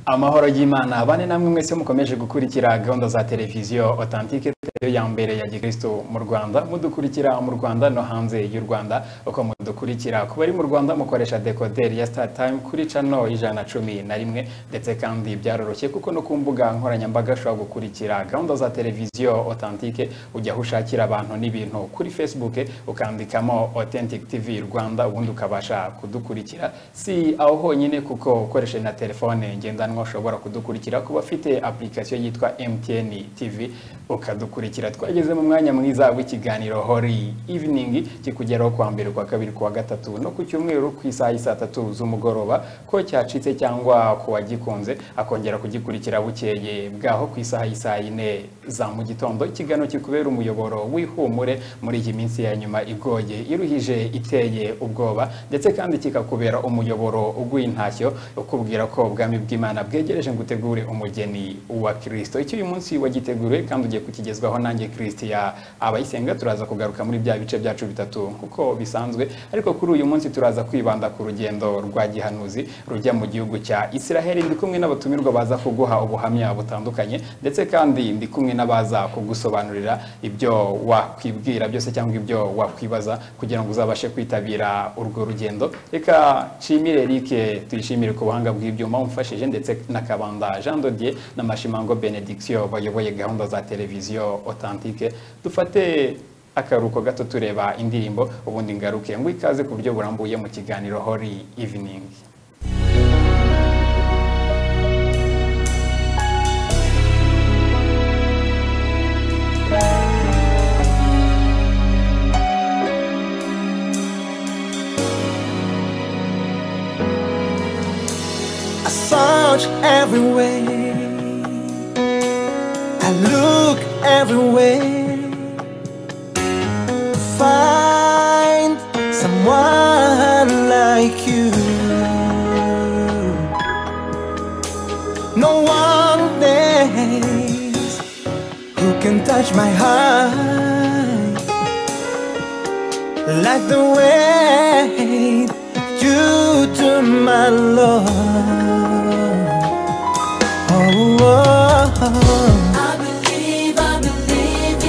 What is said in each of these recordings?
Amahoro y'Imana bane namwe mwese mukomeje gukurikira gahunda za televiziyo Authentique ya mbere ya Gikristo mu Rwanda, mudukurikira mu Rwanda no hanze y'u Rwanda. Uko mudukurikira kuba ari mu Rwanda mukoresha decoder ya Star Time kuri channel 111, ndetse kandi byaroroshye kuko no kumbuga nkoranyambaga ushobora gukurikira gahunda za televiziyo Authentique, ujya hushakira abantu n'ibintu kuri Facebook ukandikamo Authentic TV Rwanda, ubundi ukabasha kudukurikira. Si aho honyine kuko ukoresha na telefone ngendanwa ushobora kudukurikira kuba afite application yitwa MTN TV ukadukurikira. Twageze mu mwanya mwiza w'ikiganiro Holy Evening kikugeraho kwa mbere, kwa kabiri, kwa gatatu no ku cyumweru ku isaha 3 z'umugoroba, ko cyacitse cyangwa ko wagikunze akongera kugikurikira bukeye bwaho ku isaha 4 za mu gitondo. Ikiganiro kikubera umuyoboro w'ihumure muri iyi minsi ya nyuma igoye iruhije iteye ubwoba, ndetse kandi kikakubera umuyoboro ugw'intashyo ukubwira ko ubwami bw'Imana bwegereje ngutegure umugeni wa Kristo. Icyo uyu munsi wagiteguriwe kandi ugiye kukigezwaho nanjye Christian Abayisenga. Turaza kugaruka muri bya bice byacu bitatu kuko bisanzwe, ariko kuri uyu munsi turaza kwibanda ku rugendo rwa gihanuzi rujya mu gihugu cya Israel. Ndi kumwe n'abatumirwa baza kuguha ubuhamya butandukanye, ndetse kandi ndi kumwe n'abaza kugusobanurira ibyo wakwibwira byose cyangwa ibyo wakwibaza kugira ngo uzabashe kwitabira urwo rugendo. Reka nshimire Eric, tuyishimire ku buhanga bw'ibyuma umfashije, ndetse na Kabanda Jean Dodier na Mashimango Benediction bayoboye gahunda za televiziyo Authentique. Dufate akaruko gato tureba indirimbo, ubundi ngaruke ngo ikaze ku buryo burambuye mu kiganiro Holy Evening. I search everywhere, I look everywhere to find someone like you. No one else who can touch my heart like the way you do, my Lord. I believe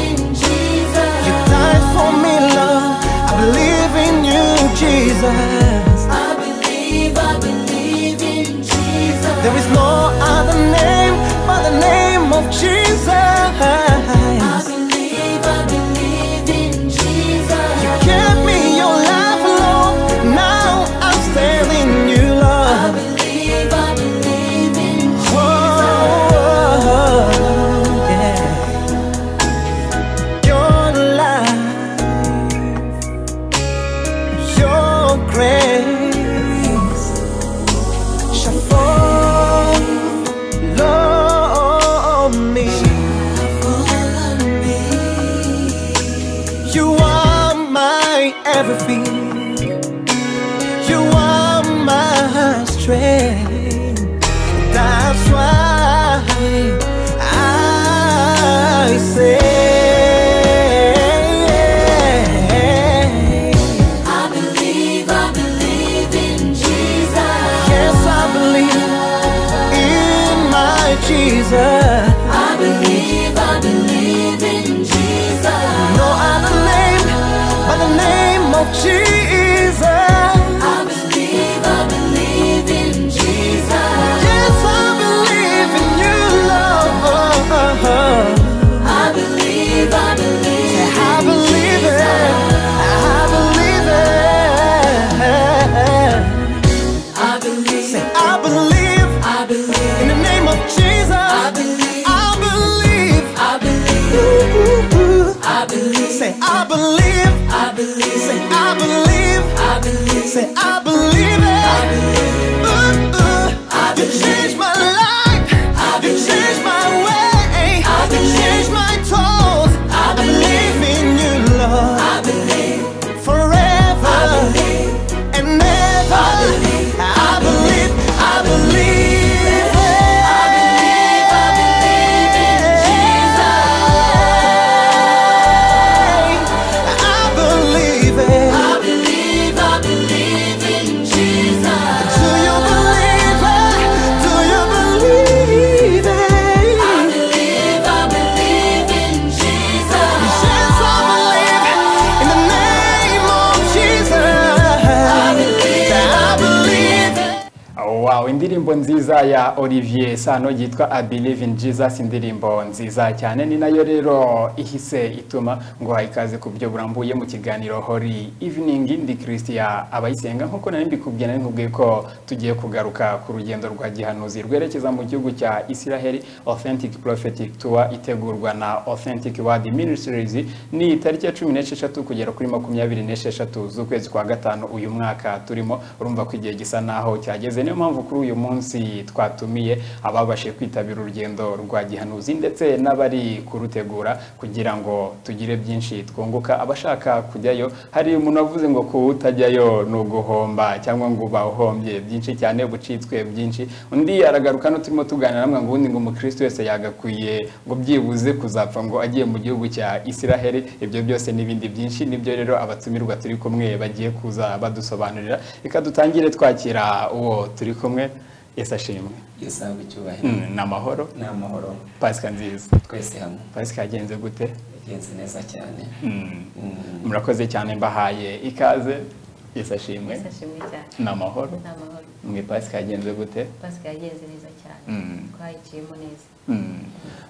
in Jesus. You died for me, Lord. I believe in you, Jesus. I believe in Jesus. There is no other name but the name of Jesus. I believe in Jesus. You gave me your life, Lord. Now I'm standing in you, Lord. I believe in Jesus. Yeah. Your life, your grace shall follow me. You are my everything. You are my strength. That's why I say I believe in Jesus. yes, I believe in my Jesus. I believe in Jesus. No other name but the name of Jesus. I believe in Jesus. Yes, I believe in you, Lord. I believe I in believe it. I believe it. I believe. Say, I believe I believe. in the name of Jesus. I believe. I believe. I believe. Ooh. I believe. Say, I believe. I believe. Say, I believe. I believe. Say, I believe it. I believe. You changed my life. You changed my way. You changed my toes. I believe in you, Lord. I believe. Forever I believe. and never. I believe. I believe. I believe. I believe in Jesus. I believe it. I believe in Jesus. Do you believe it? Do you Wow, indirimbo nziza ya Olivier Sano yitwa I Believe in Jesus, indirimbo nziza cyane, ni nayo rero ihise ituma ngo ikaze ku byo burambuye mu kiganiro Holy Evening. Ndi Christian Abayisenga, nkuko nari mbikubwiye, nari nkubwiye ko tugiye kugaruka ku rugendo rwa gihanuzi rwerekeza mu gihugu cya Israel, Authentic Prophetic Tour itegurwa na Authentic Word Ministries. Ni tariki ya 16 kugera kuri 26 z'ukwezi kwa gatanu uyu mwaka turimo. Urumva ko igihe gisa naho cyageze, niyo mpamvu kuri uyu munsi twatumiye ababashe kwitabira urugendo rwa gihanuzi ndetse n'abari kurutegura kugira ngo tugire byinshi twunguka. Abashaka kujyayo, hari umuntu wavuze ngo kutajyayo no guhomba cyangwa ngo bahombye byinshi cyane, bucitswe byinshi. Undi aragaruka no turimo tuganira namwe ngo ubundi ngo umukristo wese yagakwiye ngo byibuze kuzapfa ngo agiye mu gihugu cya Israel. Ibyo byose n'ibindi byinshi nibyo rero abatumirwa turi kumwe bagiye kuza badusobanurira. Reka dutangire twakira uwo turi kumwe. Yesu ashimwe. Yesu ahabwe icyubahiro. N'amahoro. N'amahoro. Pasika nziza. Twese hamwe. Pasika yagenze gute? Yagenze neza cyane. Murakoze cyane, mbahaye ikaze. Yesu ashimwe. Yesu ashimwe cyane. N'amahoro. N'amahoro. Mwe Pasika yagenze gute? Pasika yagenze neza cyane. Twayiciyemo neza.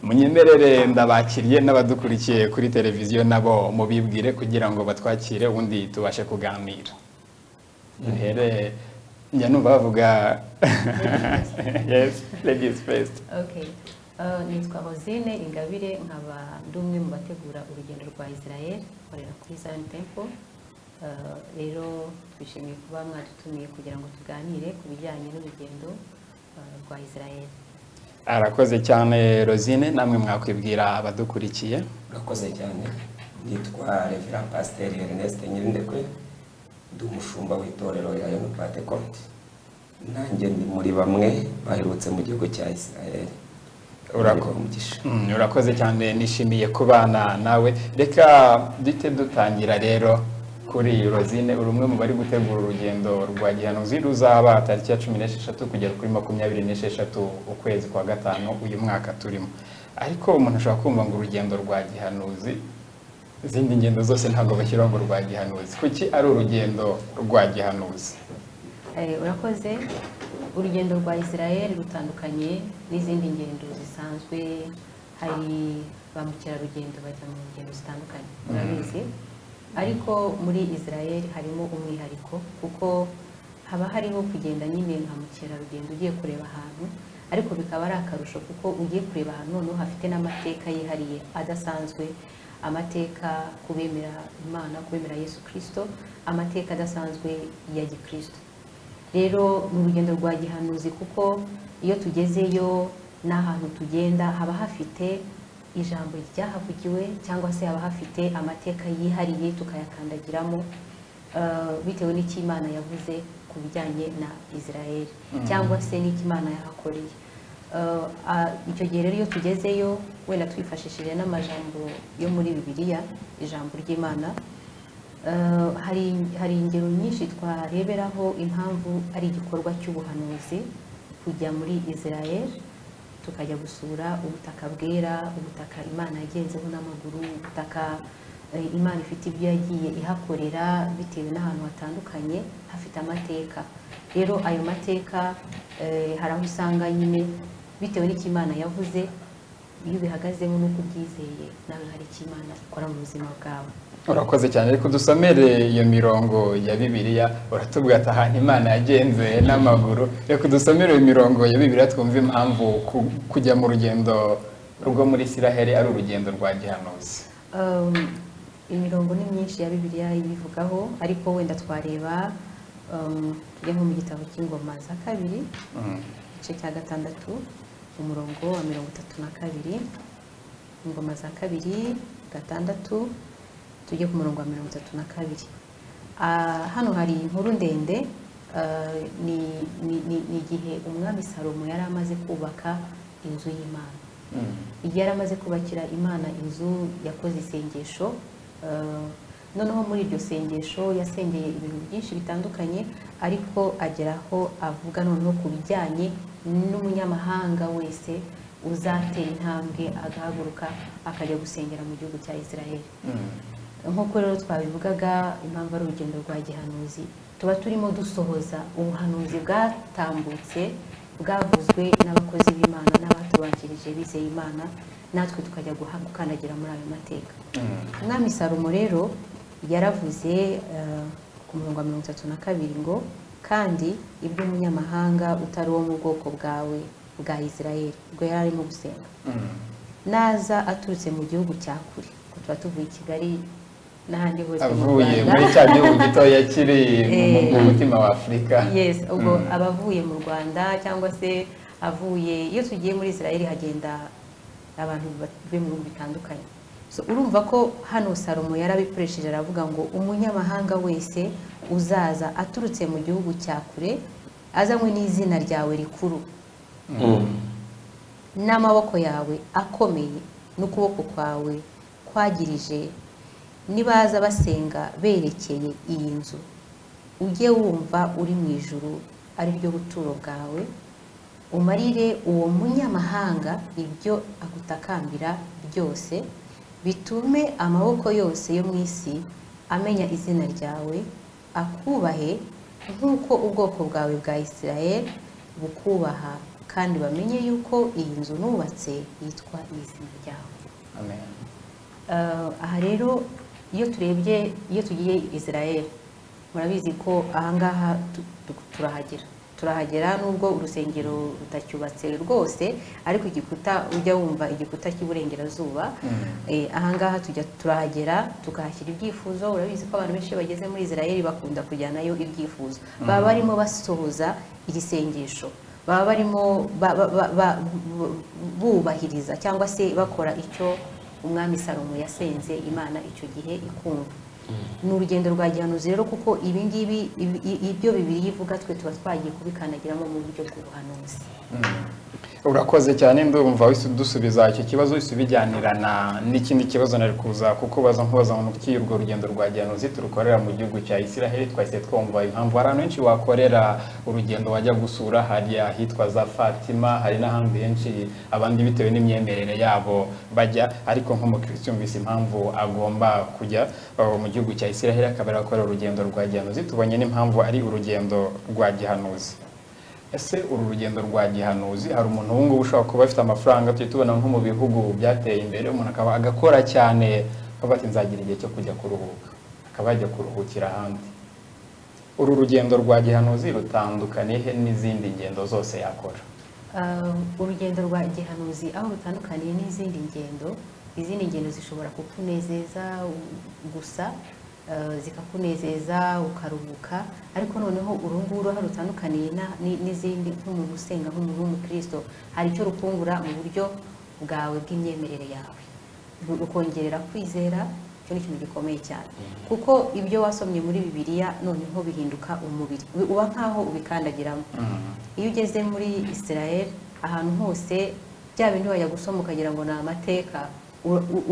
Munyemerere ndabakiriye n'abadukurikiye kuri televiziyo nabo mubibwire kugira ngo batwakire ubundi tubashe kuganira. Duhere njya numva bavuga yes, ladies first. Okay. Nitwa Rosine Ingabire, nkaba ndi umwe mu bategura urugendo rwa Israel korera kuri Zion Temple. Rero twishimiye kuba mwadutumiye kugira ngo tuganire ku bijyanye n'urugendo rwa Israel. Arakoze cyane Rosine, namwe mwakwibwira abadukurikiye. Urakoze cyane. Nitwa Reverend Pasteur Ernest Nyirindekwe, ndi umushumba w'itorero ya Young Pentecost. Nanjye ndi muri bamwe baherutse mu gihugu cya Israel. Urakoze cyane, nishimiye kubana nawe. Reka dute dutangira rero kuri Rosine. Uri umwe mu bari gutegura urugendo rwa gihanuzi ruzaba tariki ya 16 kugera kuri 26 ukwezi kwa gatanu uyu mwaka turimo. Ariko umuntu ashobora kumva ngo urugendo rwa gihanuzi, izindi ngendo zose ntabwo bashyiraho ngo rwa gihanuzi. Kuki ari urugendo rwa gihanuzi? Urakoze. Urugendo rwa Israel rutandukanye n'izindi ngendo zisanzwe. Hari ba mukerarugendo bajya mu ngendo zitandukanye, murabizi. Ariko muri Israel harimo umwihariko, kuko haba hariho kugenda nyine nka mukerarugendo ugiye kureba ahantu, ariko bikaba ari akarusho kuko ugiye kureba ahantu noneho hafite n'amateka yihariye adasanzwe, amateka kubemera Imana, kubemera Yesu Kristo, amateka adasanzwe ya Gikristo. Rero mu rugendo rwa gihanuzi, kuko iyo tugezeyo n'ahantu tugenda haba hafite ijambo ryahavugiwe cyangwa se haba hafite amateka yihariye tukayakandagiramo, bitewe n'icyo Imana yavuze ku bijyanye na Israel cyangwa se n'icyo Imana yahakoreye. Icyo gihe rero iyo tugezeyo, wenda twifashishije n'amajambo yo muri Bibiliya, ijambo ry'Imana, hari ingero nyinshi twareberaho impamvu ari igikorwa cy'ubuhanuzi kujya muri Israel, tukajya gusura ubutaka bwera, ubutaka Imana yagenzeho n'amaguru, ubutaka Imana ifite ibyo yagiye ihakorera bitewe n'ahantu hatandukanye hafite amateka. Rero ayo mateka hari aho usanga nyine bitewe n'icyo Imana yavuze, iyo bihagazemo n'uko ubyizeye nawe hari icyo Imana ikora mu buzima bwawe. Urakoze cyane, ariko dusomere iyo mirongo ya Bibiliya. Uratubwira ati ahantu Imana yagenze n'amaguru. Reka dusomere iyo mirongo ya Bibiliya twumve impamvu kujya mu rugendo rwo muri Israel ari urugendo rwa gihanuzi. Imirongo ni myinshi ya Bibiliya ibivugaho, ariko wenda twareba tujya nko mu gitabo cy'Ingoma za kabiri, igice cya 6, umurongo wa 32. Ingoma za kabiri 6, tujye ku murongo wa 32. Hano hari inkuru ndende. Ni igihe umwami Salomo yari amaze kubaka inzu y'Imana. Igihe yari amaze kubakira Imana inzu, yakoze isengesho. Noneho muri iryo sengesho yasengeye ibintu byinshi bitandukanye, ariko ageraho avuga noneho ku bijyanye n'umunyamahanga wese uzatera intambwe agahaguruka akajya gusengera mu gihugu cya Israel. nk'uko rero twabivugaga impamvu ari urugendo rwa gihanuzi tuba turimo dusohoza ubuhanuzi bwatambutse bwavuzwe n'abakozi b'Imana n'abatubanjirije bizeye Imana natwe tukajya gukandagira muri ayo mateka. Umwami Salomo rero yaravuze ku murongo wa 32 ngo kandi ibyo umunyamahanga utari wo mu bwoko bwawe bwa Isirayeli ubwo yari arimo gusenga naza aturutse mu gihugu cya kure ko tuba tuvuye i Kigali n'ahandi hose avuye muri cya gihugu gitoya kiri mu mutima wa Afurika. Yes, ubwo abavuye mu Rwanda cyangwa se avuye iyo tugiye muri Isirayeli hagenda abantu bavuye mu bihugu bitandukanye. So urumva ko hano Salomo yarabipresheje aravuga ngo umunyamahanga wese uzaza aturutse mu gihugu cya kure azanywe n'izina ryawe rikuru n'amaboko yawe akomeye n'ukuboko kwawe kwagirije nibaza basenga berekeye iyi nzu ujye wumva uri mu ijuru ari ryo buturo bwawe umarire uwo munyamahanga ibyo agutakambira byose bitume amaboko yose yo mu isi amenya izina ryawe akubahe nk'uko ubwoko bwawe bwa Isirayeli bukubaha kandi bamenye yuko iyi nzu nubatse yitwa izina ryawe. Amen. Aha rero iyo tugiye Isirayeli murabizi ko ahangaha turahagera nubwo urusengero rutacyubatse rwose ariko igikuta ujya wumva igikuta cy'iburengerazuba ahangaha turahagera tukahashyira ibyifuzo. Urabizi ko abantu benshi bageze muri Isirayeli bakunda kujyanayo ibyifuzo baba barimo basohoza iri sengesho baba barimo bubahiriza cyangwa se bakora icyo umwami Salomo yasenze Imana icyo gihe ikumva. Ni urugendo rwa gihanuzi rero kuko ibi ngibi ibyo Bibiliya ivuga twe tuba twagiye kubikandagiramo mu buryo bw'ubuhanuzi. Urakoze cyane ndumva dusubiza icyo kibazo bisubijyanirana n'ikindi kibazo nari kuza kuko nkubaza ngo iki urwo rugendo rwa gihanuzi turukorera mu gihugu cya Isiraheli twahise twumva impamvu hari ahantu henshi wakorera urugendo wajya gusura hari ahitwa za Fatima hari n'ahandi henshi abandi bitewe n'imyemerere yabo bajya ariko nk'umukristo yumvise impamvu agomba kujya mu gihugu cya Isiraheli akabera gukora urugendo rwa gihanuzi tubonye n'impamvu ari urugendo rwa gihanuzi. Ese uru rugendo rwa gihanuzi hari umuntu wungu ushobora kuba afite amafaranga tubona nko mu bihugu byateye imbere umuntu akaba agakora cyane akaba ati nzagira igihe cyo kujya kuruhuka akaba yajya kuruhukira ahandi. Uru rugendo rwa gihanuzi rutandukaniye he n'izindi ngendo zose yakora? Urugendo rwa gihanuzi aho rutandukaniye n'izindi ngendo, izindi ngendo zishobora kukunezeza gusa zikakunezeza ukaruhuka ariko noneho urunguru aho rutandukaniye n'izindi nk'umuntu usenga nk'umuntu w'umukristo hari icyo rukungura mu buryo bwawe bw'imyemerere yawe rukongerera kwizera. Icyo ni ikintu gikomeye cyane kuko ibyo wasomye muri Bibiliya noneho bihinduka umubiri uba nkaho ubikandagiramo. Iyo ugeze muri Isirayeli ahantu hose bya bindi wajya gusoma ukagira ngo ni amateka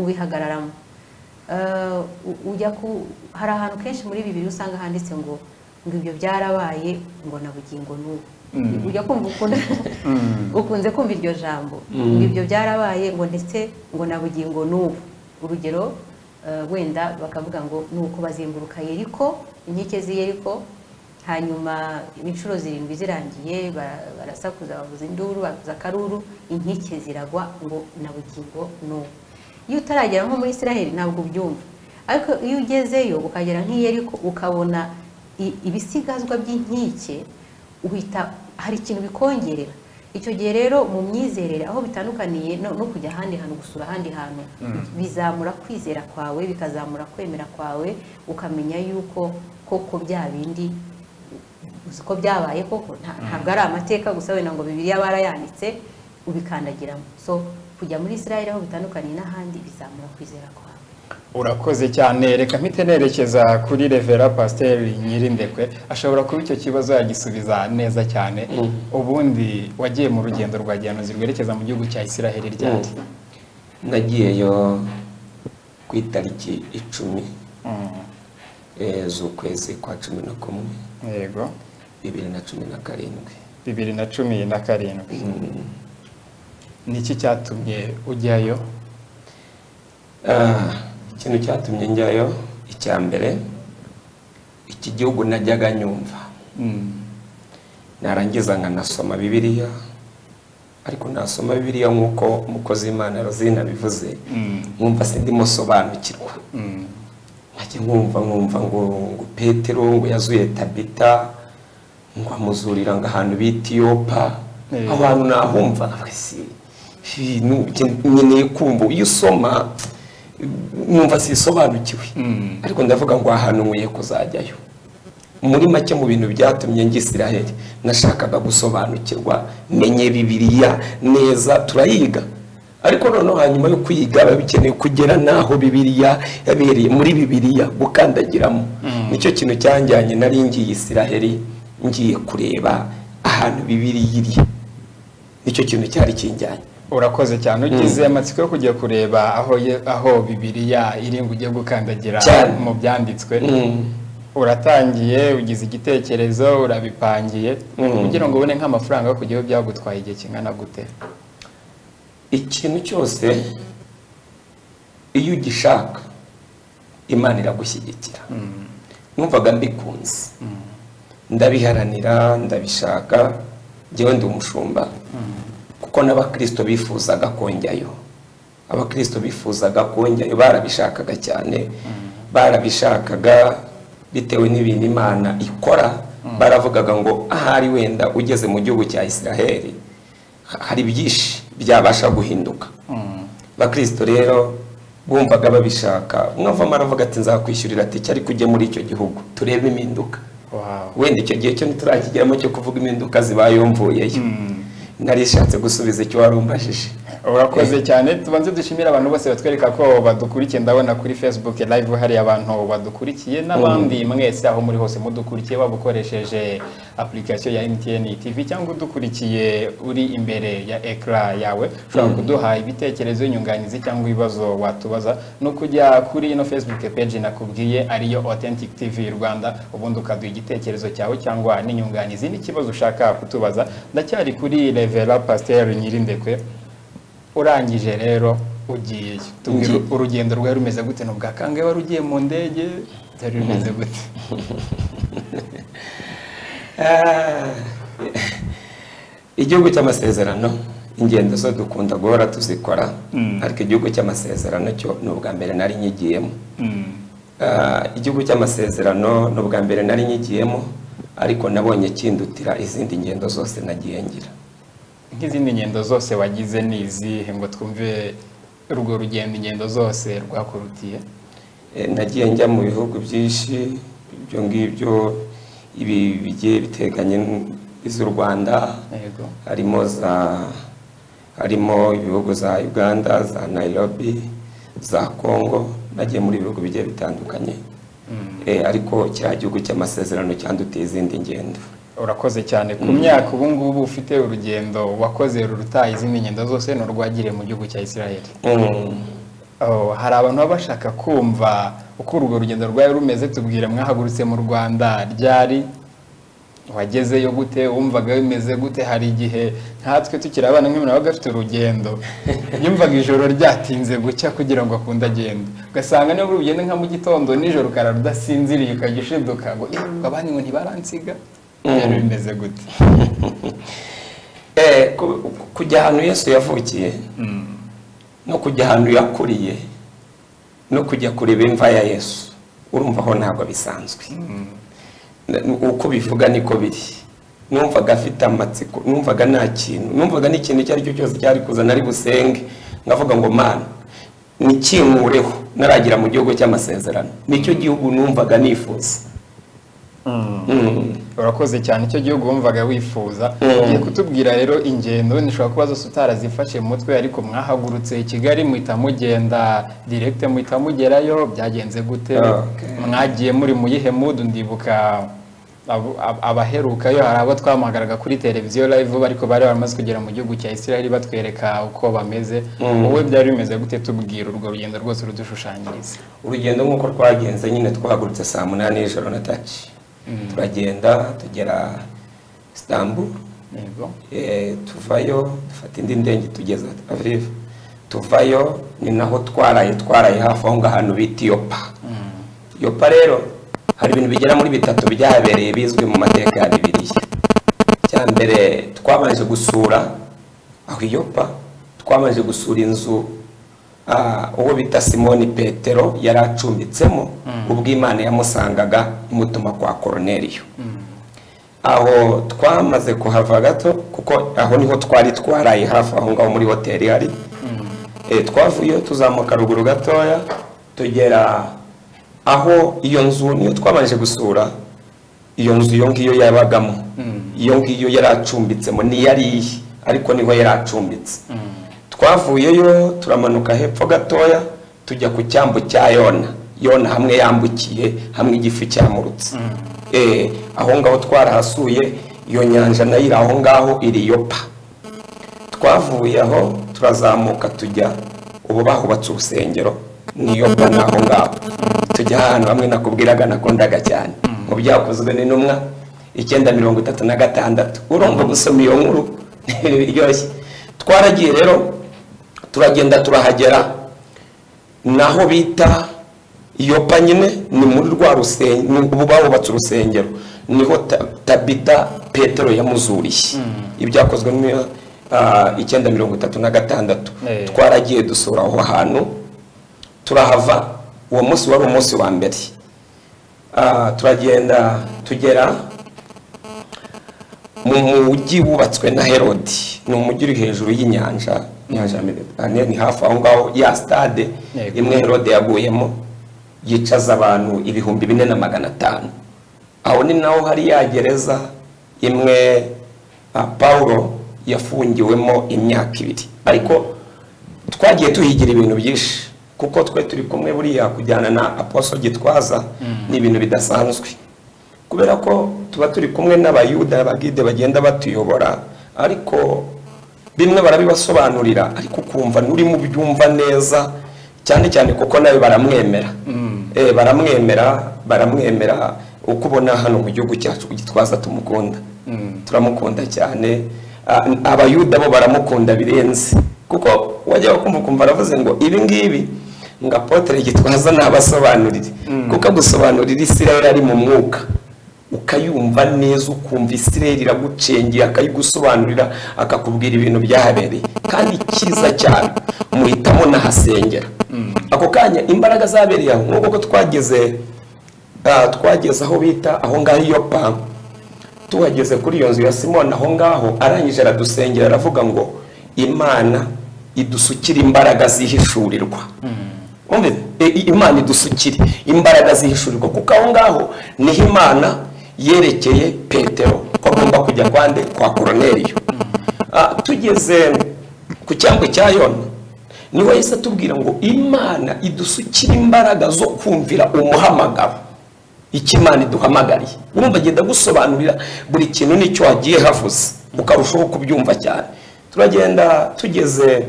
ubihagararamo. Hari ahantu kenshi muri Bibiliya usanga handitse ngo ibyo byarabaye ngo na bugingo n'ubu ujya kumva ukunze kumva iryo jambo ngo ibyo byarabaye ngo ndetse ngo na bugingo n'ubu. Urugero wenda bakavuga ngo nuko bazenguruka Yeriko inkike z'Yeriko hanyuma inshuro 7 zirangiye barasakuza bavuza induru bavuza akaruru inkike ziragwa ngo na bugingo n'ubu. Iyo utaragera nko muri Isiraheli ntabwo ubyumva ariko iyo ugezeyo ukagera nk'Iyeriko ukabona ibisigazwa by'inkike uhita hari ikintu bikongerera. Icyo gihe rero mu myizerere aho bitandukaniye no kujya ahandi hantu gusura ahandi hantu bizamura kwizera kwawe bikazamura kwemera kwawe ukamenya yuko koko bya bindi uziko byabaye koko ntabwo ari amateka gusa wenda ngo Bibiliya barayanditse ubikandagiramo. So kujya muri Isiraheli aho bitandukaniye n'ahandi bizamura kwizera kwawe. Urakoze cyane reka mpite nerekeza kuri Revera Pasteur Nyirindekwe ashobora kuba icyo kibazo yagisubiza neza cyane. Ubundi wagiye mu rugendo rwa gihanuzi rwerekeza mu gihugu cya Isiraheli ryari? Nagiyeyo ku itariki 10 z'ukwezi kwa 11 yego 2017. Niki cyatumye ujyayo? ikintu cyatumye njyayo icya mbere iki gihugu najyaga nyumva narangiza nkanasoma bibiliya ariko nasoma bibiliya nk'uko umukozi w'Imana Rosina bivuze nkumva sindimo sobanukirwa nkajya nkumva ngo Petero ngo yazuye Tabita ngo amuzurira ngo ahantu bita Yopa abantu nahumva nkeneye kumva iyo usoma numva sisobanukiwe ariko ndavuga ngo ahantu nkwiye kuzajyayo muri make mu bintu byatumye ngisiraheli nashakaga gusobanukirwa menye bibiliya neza turayiga ariko noneho hanyuma yo kwiga babikeneye kugera naho bibiliya yabereye muri bibiliya gukandagiramo nicyo kintu cyanjyanye nari ngiye Isiraheli ngiye kureba ahantu bibiliya iri nicyo kintu cyari kinjyanye. Urakoze cyane ugize amatsiko yo kujya kureba aho bibiliya iri ngo ujye gukandagira mu byanditswe uratangiye ugize igitekerezo urabipangiye kugira ngo ubone nk'amafaranga yo kujyaho byagutwaye igihe kingana gute? Ikintu cyose iyo ugishaka Imana iragushyigikira. Numvaga mbikunze ndabiharanira ndabishaka njyewe ndi umushumba kuko n'abakristo bifuzaga konjyayo abakristo bifuzaga konjyayo barabishakaga cyane barabishakaga bitewe n'ibintu Imana ikora baravugaga ngo ahari wenda ugeze mu gihugu cya Isiraheli hari byinshi byabasha guhinduka. Bakristo rero bumvaga babishaka mwavamo aravuga ati nzakwishyurira tike ariko ujye muri icyo gihugu turebe impinduka. Wenda icyo gihe cyo ntiturakigeramo cyo kuvuga impinduka zibayeho mvuyeyo narishatse gusubiza icyo warumbajije. Urakoze cyane tubanze dushimira abantu bose batwereka ko badukurikiye ndabona kuri Facebook live hari abantu badukurikiye n'abandi mwese aho muri hose mudukurikiye babukoresheje application ya MTN TV cyangwa udukurikiye uri imbere ya ecran yawe ushobora kuduha ibitekerezo inyunganizi cyangwa ibibazo watubaza no kujya kuri ino Facebook page nakubwiye ariyo Authentic TV Rwanda ubundi ukaduha igitekerezo cyawe cyangwa n'inyunganizi n'ikibazo ushaka kutubaza. Ndacyari kuri Revera Pasteur Nyirindekwe urangije rero ugiye tubwira urugendo rwawe rumeze gute no bwakangaye wari ugiye mu ndege byari rumeze gute? Igihugu cy'amasezerano ingendo zo dukunda guhora tuzikora ariko igihugu cy'amasezerano cyo ni ubwa mbere nari nyigiyemo. Igihugu cy'amasezerano ni ubwa mbere nari nyigiyemo ariko nabonye kindutira izindi ngendo zose nagiye ngira. Nk'izindi ngendo zose wagize nizihe ngo twumve urwo rugendo ingendo zose rwakurutiye? Nagiye njya mu bihugu byinshi ibyo ngibyo ibi bigiye biteganye n'iz'u Rwanda harimo ibihugu za Uganda za Nairobi za Congo nagiye muri ibihugu bigiye bitandukanye ariko cya gihugu cy'amasezerano cyandutiye izindi ngendo. Urakoze cyane ku myaka ubu ngubu ufite urugendo wakoze rurutaye izindi ngendo zose no rwagire mu gihugu cya Isiraheli. Hari abantu baba bashaka kumva uko urwo rugendo rwawe rumeze tubwire mwahagurutse mu Rwanda ryari wagezeyo gute wumvaga bimeze gute? Hari igihe nkatwe tukiri abana nk'umuntu wabaga afite urugendo yumvaga ijoro ryatinze gucya kugira ngo akunde agende ugasanga niyo urugendo nka mu gitondo nijoro ukarara udasinziriye ukajya ushiduka ngo abandi ngo ntibaransiga byari bimeze gute? Kujya ahantu Yesu yavukiye no kujya ahantu yakuriye no kujya kureba imva ya Yesu urumva aho ntabwo bisanzwe. Uko bivuga niko biri. Numvaga afite amatsiko numvaga nta kintu numvaga n'ikintu cyari cyo cyose cyari kuzana ari busenge ngavuga ngo Mana nikinkureho naragira mu gihugu cy'amasezerano nicyo gihugu numvaga nifuza. Urakoze cyane icyo gihugu wumvaga wifuza. Ugiye kutubwira rero ingendo nishobora kuba zose utarazifashe mu mutwe ariko mwahagurutse i Kigali muhita mugenda direct muhita mugerayo byagenze gute? Mwagiye muri mu yihe mood? Ndibuka abaherukayo hari abo twamagaraga kuri televiziyo live ariko bari baramaze kugera mu gihugu cya Isiraheli batwereka uko bameze. Wowe byari bimeze gute? Tubwira urwo rugendo rwose rudushushanyiriza. Urugendo nk'uko twagenze nyine twahagurutse saa 8 y'ijoro na tachi turagenda tugera Istanbul tuvayo dufata indi ndenge tugeza Aviv tuvayo ni naho twaraye hafi aho ngahantu bita Yopa. Yopa rero hari ibintu bigera muri bitatu byahabereye bizwi mu mateka ya Bibiliya. Cyambere twabanje gusura aho Yopa, twabanje gusura inzu uwo bita Simoni Petero yari acumbitsemo ubwo Imana yamusangaga imutuma kwa Korneliyo. Aho twamaze kuhava gato kuko aho niho twaraye hafi aho ngaho muri hoteli hari. Twavuye tuzamuka ruguru gatoya tugera aho iyo nzu niyo twabanje gusura. Iyo nzu iyo ngiyo yabagamo, iyo ngiyo yari acumbitsemo ni yari ariko niho yari acumbitse. Twavuyeyo turamanuka hepfo gatoya tujya ku cyambu cya Yona hamwe yambukiye hamwe igifu cyamurutse. Aho ngaho twarahasuye iyo nyanja nayo iri aho ngaho iri Yopa. Twavuye aho turazamuka tujya ubu bahubatse urusengero ni Yopa naho ngaho tujya ahantu hamwe nakubwiraga nakundaga cyane mu byakozwe n'intumwa 936. Urumva gusoma iyo nkuru iryoshye. Twaragiye rero turagenda turahagera naho bita Yopa nyine ni muri rwa rusengero ubu bahubatse urusengero niho Tabita Petero yamuzuriye. Ibyakozwe mu 936. Twaragiye dusura aho hantu turahava. Uwo munsi wari umunsi wa mbere. Turagenda tugera mu mujyi wubatswe na Herodi. Ni umujyi uri hejuru y'inyanja ni hafi aho ngaho ya stade imwe Herode yaguyemo yicaza abantu 4,500. Aho ni naho hari ya gereza imwe Paulo yafungiwemo imyaka 2. Ariko twagiye tuhigira ibintu byinshi kuko twe turi kumwe buriya kujyana na Apostle Gitwaza ni ibintu bidasanzwe kubera ko tuba turi kumwe n'abayuda abagide bagenda batuyobora, ariko bimwe barabibasobanurira ariko kumva nuri mu byumva neza cyane cyane kuko nawe baramwemera. Baramwemera ukubona hano mu gihugu cyacu Gitwaza tumukunda. Turamukunda cyane. Abayuda bo baramukunda birenze kuko wajya kumva aravuze ngo ibi ngibi nga Apotre Gitwaza nabasobanurire kuko gusobanurira Isirayeli ari mu mwuka ukayumva neza ukumva Isirayeli iragucengeye akayigusobanurira akakubwira ibintu byahabereye kandi kiza cyane muhitamo nahasengera. Ako kanya imbaraga zabereye aho nk'uko twageze aho bita aho ngaho Yopa. Tuhageze kuri iyo nzu ya Simoni aho ngaho arangije aradusengera aravuga ngo Imana idusukira imbaraga zihishurirwa. Imana idusukire imbaraga zihishurirwa kuko aho ngaho niho Imana yerekeye Petero ko agomba kujya kwande kwa Korneliyo. Tugeze ku cyambu cya Yona niho Yesu atubwira ngo Imana idusukira imbaraga zo kumvira umuhamagaro Imana iduhamagariye. Urumva agenda gusobanurira buri kintu nicyo wagiye havuze ukarushaho kubyumva cyane. Turagenda tugeze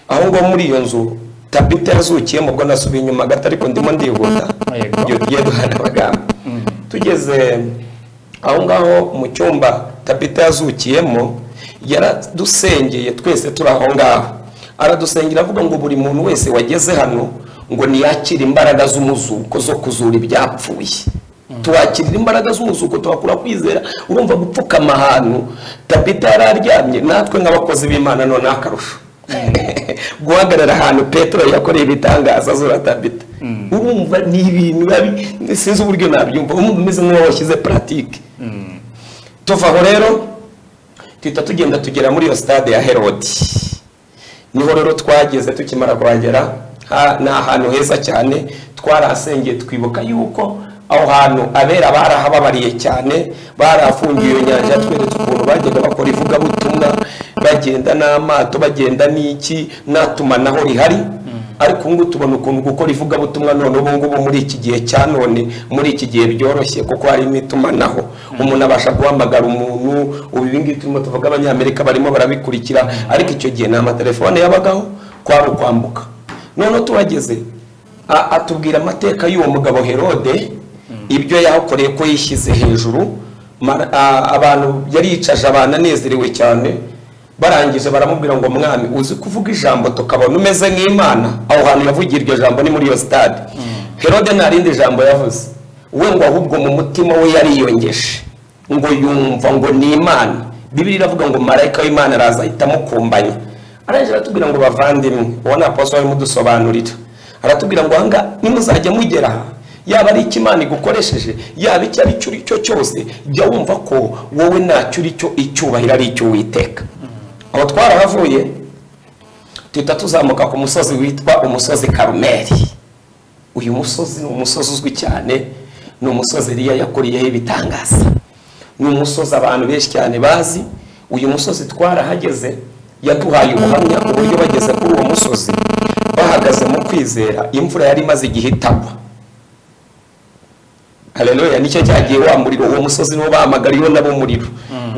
aho ngo muri iyo nzu Tabita yazukiyemo ubwo nasubiye inyuma gato ariko ndimo ndihuta iyo tugiye duhana abagamba. Tugeze aho ngaho mu cyumba Tabita yazukiyemo yaradusengeye twese turi aho ngaho. Aradusengera avuga ngo buri muntu wese wageze hano ngo niyakira imbaraga z'umuzuko zo kuzura ibyapfuye. Tuwakirira imbaraga z'umuzuko tuwakura kwizera. Urumva gupfukama ahantu Tabita yararyamye natwe nk'abakozi b'Imana none akarusho guhagarara ahantu Petero yakoreye ibitangaza zura Tabita. Urumva ni ibintu babi sinzi uburyo nabyumva umeze nk'uwo washyize pratique. Tuva aho rero tugenda tugera muri iyo stade ya Herodi. Niho rero twageze tukimara kuhagera na ahantu heza cyane twarasengeye twibuka yuko aho hantu abera barahababariye cyane barafungiye iyo nyanja. Tweretse ukuntu bagenda bakora ivugabutumwa bagenda n'amato bagenda n'iki natumanaho rihari, ariko ngo tubona ukuntu gukora ivugabutumwa none ubu ngubu muri iki gihe cya none muri iki gihe byoroshye kuko hari imitumanaho umuntu abasha guhamagara umuntu. Ubu ibingi turimo tuvuga abanyamerika barimo barabikurikira, ariko icyo gihe nta amatelefone yabagaho kwari ukwambuka. None tuhageze atubwira amateka y'uwo mugabo Herode ibyo yakoreye ko yishyize hejuru abantu yari yicaje abantu anezerewe cyane barangije baramubwira ngo mwami uzi kuvuga ijambo tukabona umeze nk'Imana. Aho hantu yavugiye iryo jambo ni muri iyo stade. Herode nta rindi jambo yavuze, we ngo ahubwo mu mutima we yariyongeshe ngo yumva ngo ni Imana. Bibiliya iravuga ngo marayika w'Imana araza ahita amukumbanya. Arangije aratubwira ngo bavandimwe, uwo ni apostol arimo dusobanurira, aratubwira ngo anga nimuzajya mugera aha, yaba ari Imana igukoresheje, yaba icyo ari cyo cyose, jya wumva ko wowe ntacyo uri cyo, icyubahiro ari icyo Uwiteka. Aho twarahavuye tuhita tuzamuka ku musozi witwa umusozi Karumeli. Uyu musozi ni umusozi uzwi cyane, ni umusozi Eliya yakuriyeho ibitangaza, ni umusozi abantu benshi cyane bazi. Uyu musozi twarahageze, yaduhaye ubuhamya uburyo bageze kuri uwo musozi bahagaze mu kwizera, imvura yari imaze igihe itagwa. Haleluya. Nicyo cyagiye wa muriro, uwo musozi niwo bahamagariyeho nabo muriro.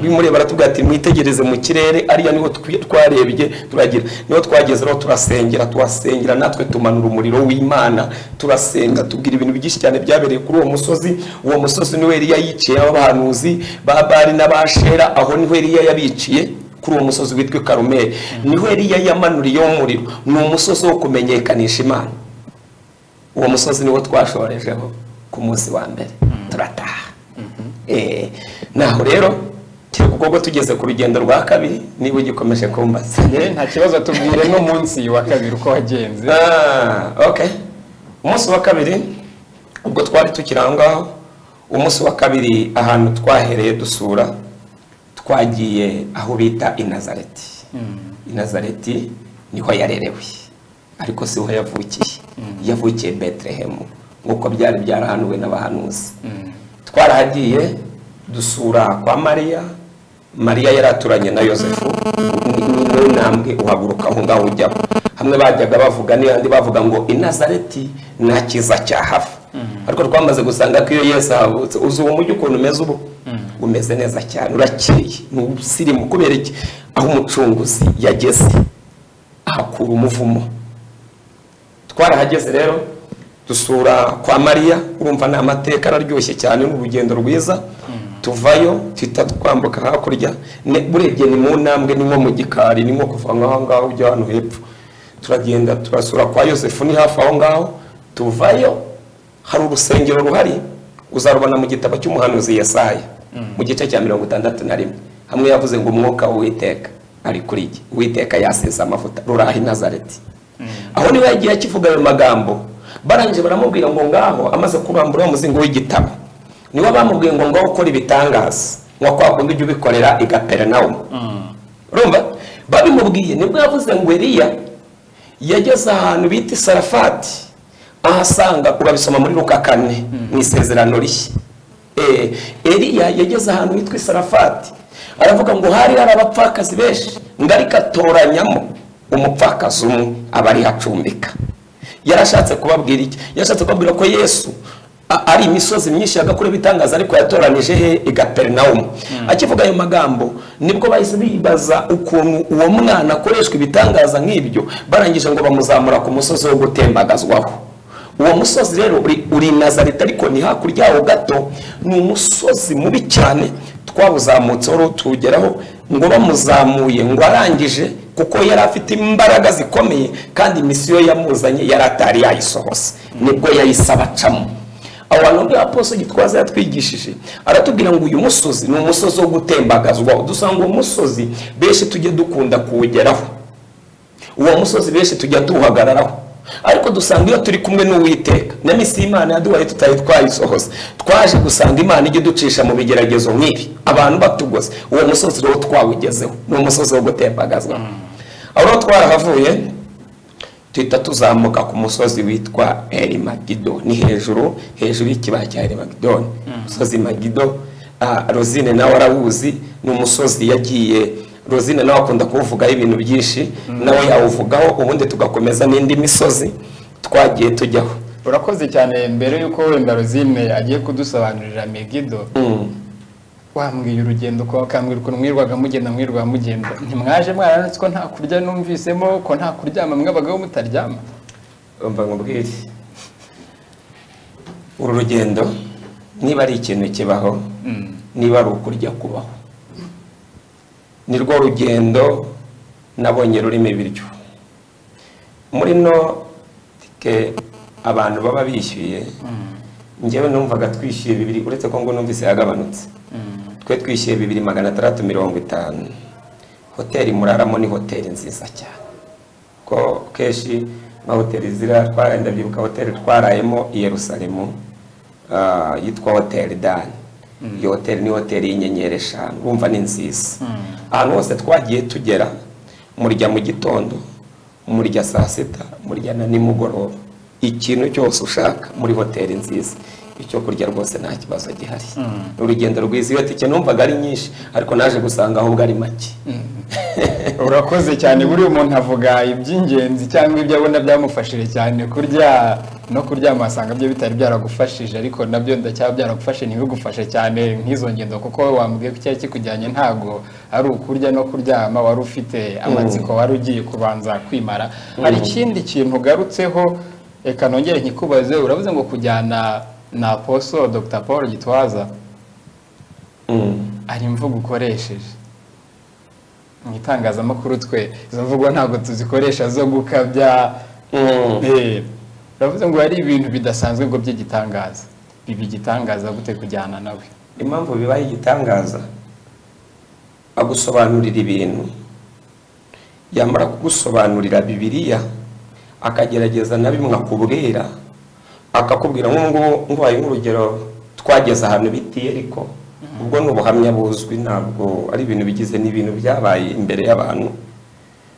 Bimureba baratubwira ati mwitegereze mu kirere, ariya niho twarebye turagira, niho twageze rero turasengera, tuhasengera natwe tumanura umuriro w'Imana, turasenga tubwira ibintu byinshi cyane byabereye kuri uwo musozi. Uwo musozi niwe Eliya yiciye abahanuzi ba Bali n'Abashera, aho niho Eliya yabiciye kuri uwo musozi witwa Karumeli. Niho Eliya yamanuriyeho umuriro, ni umusozi wo kumenyekanisha Imana. Uwo musozi niwo twashorejeho ku munsi wa mbere turataha. Naho rero kuko tugeze ku rugendo rwa kabiri, niba ugikomeje kumbaza nta kibazo, tubwire no munsi wa kabiri uko wagenze. Okay. Umunsi wa kabiri ubwo twari tukiri aho ngaho, umunsi wa kabiri ahantu twahereye dusura, twagiye aho bita i Nazareti. I Nazareti niho yarerewe, ariko siho yavukiye. Yavukiye Bethlehem nk'uko byari byarahanuwe n'abahanuzi. Twarahagiye dusura kwa Mariya. Mariya yaraturanye na Yosefu, ni ntambwe uhaguruka aho ngaho ujyaho. Hamwe bajyaga bavuga n'andi bavuga ngo i Nazareti nta kiza cyahava. Ariko twamaze gusanga ko iyo Yesu ahavutse, uzi uwo mujyi ukuntu umeze ubu, umeze neza cyane, urakeye, ni ubusirimu. Kubera iki? Aho umucunguzi yageze ahakura umuvumo. Twarahageze rero dusura kwa Mariya, urumva ni amateka araryoshye cyane, n'urugendo rwiza. Tuvayo tuhita twambuka hakurya, burebye ni mu ntambwe, ni nko mu gikari, ni nko kuva aho ngaho ujya hano hepfo. Turagenda turasura kwa Yosefu, ni hafi aho ngaho. Tuvayo hari urusengero ruhari, uzarubona mu gitabo cy'umuhanuzi Yesaya mu gice cya 61. Hamwe yavuze ngo umwuka w'Uwiteka ari kuri iki, Uwiteka yasize amavuta, rurahi Nazareti. Aho niwe yagiye akivuga ayo magambo. Barangije baramubwira ngo ngaho amaze kurambura umuzingo w'igitabo, niwe bamubwiye ngo ngaho ukora ibitangaza nko kwa kundi ujya ubikorera i Kaperinawumu. Urumva babimubwiye, nibwo yavuze ngo Eliya yageze ahantu bita Sarafati, ahasanga, urabisoma muri Luka 4 mu isezerano rishya. Eliya yageze ahantu bitwa Sarafati, aravuga ngo hari abapfakazi benshi, ngarika toranyamo umupfakazi umwe abari hacumbika. Yarashatse kubabwira iki? Yarashatse kubabwira ko Yesu ari imisozi myinshi yagakora ibitangaza, ariko yatoranije he i Kaperinawumu. Akivuga ayo magambo nibwo bahise bibaza ukuntu uwo mwana akoreshwa ibitangaza nk'ibyo, barangije ngo bamuzamura ku musozi wo gutembagazwaho. Uwo musozi rero uri Nazareti, ariko ni hakurya yawo gato, ni umusozi mubi cyane. Twawuzamutseho tugeraho ngo bamuzamuye ngo arangije, kuko yari afite imbaraga zikomeye kandi misiyo yamuzanye yari atari yayisohoza, nibwo yayisaba acamo. Abantu bwa Apostle Gitwaza yatwigishije, aratubwira ngo uyu musozi ni umusozi wo gutembagazwa. Dusanga uwo musozi benshi tujye dukunda kuwugeraho, uwo musozi benshi tujya tuhagararaho, ariko dusanga iyo turi kumwe n'Uwiteka na misi Imana yaduhaye tutari twayisohoza, twaje gusanga Imana ijye ducisha mu bigeragezo nk'ibi, abantu batugose. Uwo musozi rero twawugezeho, ni umusozi wo gutembagazwa. Aho twarahavuye tuhita tuzamuka ku musozi witwa Elimagido, ni hejuru y'ikibaya cya Elimagido. Umusozi Magido, Rosine nawe arawuzi, ni umusozi yagiye, Rosine nawe akunda kuvugaho ibintu byinshi, nawe yawuvugaho, ubundi tugakomeza n'indi misozi twagiye tujyaho. Urakoze cyane. Mbere yuko wenda Rosine agiye kudusobanurira Megido, wambwiye urugendo ko akambwira ukuntu mwirwaga mugenda, ntimwaje mwaranutse ko nta kurya, numvisemo ko nta kuryama, mwabagaho mutaryama. Umva nkubwire, uru rugendo niba ari ikintu kibaho, niba ari ukurya kubaho, ni rwo rugendo nabonye rurimo ibiryo muri no tike abantu baba bishyuye njyewe numvaga twishyuye 2 uretse ko ngo numvise yagabanutse twe twishyuye 2650 hoteli muraramo ni hoteli nziza cyane ko keshi mahoteli zira twarenda byibuka hoteli twarayemo i Yerusalemu yitwa Hotel Dan iyo hoteli ni hoteli y'inyenyeri 5 urumva ni nziza ahantu hose twagiye tugera murya mu gitondo murya saa sita murya na nimugoroba ikintu cyose ushaka muri hoteli nziza icyo kurya rwose nta kibazo gihari urugendo rwiza iyo tike numvaga ari nyinshi ariko naje gusanga ahubwo ari make urakoze cyane buri umuntu avuga iby'ingenzi cyangwa ibyo abona byamufashije cyane kurya no kuryama asanga byo bitari byaragufashije ariko nabyo ndacyaba byaragufashe ntibigufashe cyane nk'izo ngendo kuko wambwiye ko cyari kikujyanye ntago ari ukurya no kuryama wari ufite amatsiko wari ugiye kubanza kwimara hari ikindi kintu ugarutseho eka nongere nkikubaze uravuze ngo kujyana na Apostle Dr. Paul Gitwaza ari imvugo ukoresheje mu itangazamakuru twe izo mvugo ntabwo tuzikoresha zo gukabya uravuze ngo ari ibintu bidasanzwe ngo by'igitangaza bibi gitangaza gute kujyana nawe impamvu bibaye igitangaza agusobanurira ibintu yamara kugusobanurira Bibiliya akagerageza na bimwe akubwira akakubwira ngo wayi nk'urugero twageze ahantu bitiye ariko ubwo n'ubuhamya buzwi ntabwo ari ibintu bigize n'ibintu byabaye imbere y'abantu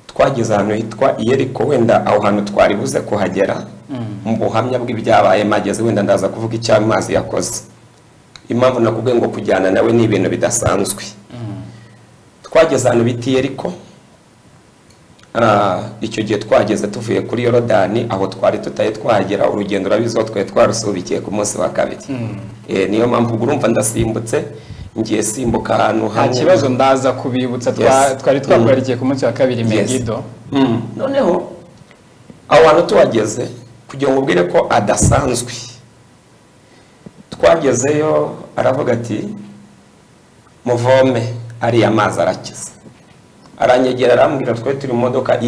twageze ahantu hitwa Yeriko wenda aho hantu twari buze kuhagera mu buhamya bw'ibyabaye mageze wenda ndaza kuvuga icyo amazi yakoze impamvu nakubwiye ngo kujyana nawe ni ibintu bidasanzwe twageze ahantu bitiye ariko icyo gihe twageze tuvuye kuri Yorodani aho twari tutaye twagera urugendo rabizo twe twarusubikiye ku munsi wa kabiri niyo mpamvu urumva ndasimbutse ngiye simbuka ahantu nta kibazo ndaza kubibutsa twari twakwarikiye ku munsi wa kabiri Megido noneho aho hantu tuhageze kugira ngo ubwire ko adasanzwe twagezeyo aravuga ati muvome ariya mazi arakiza aranyegera arambwira twe turi mu modoka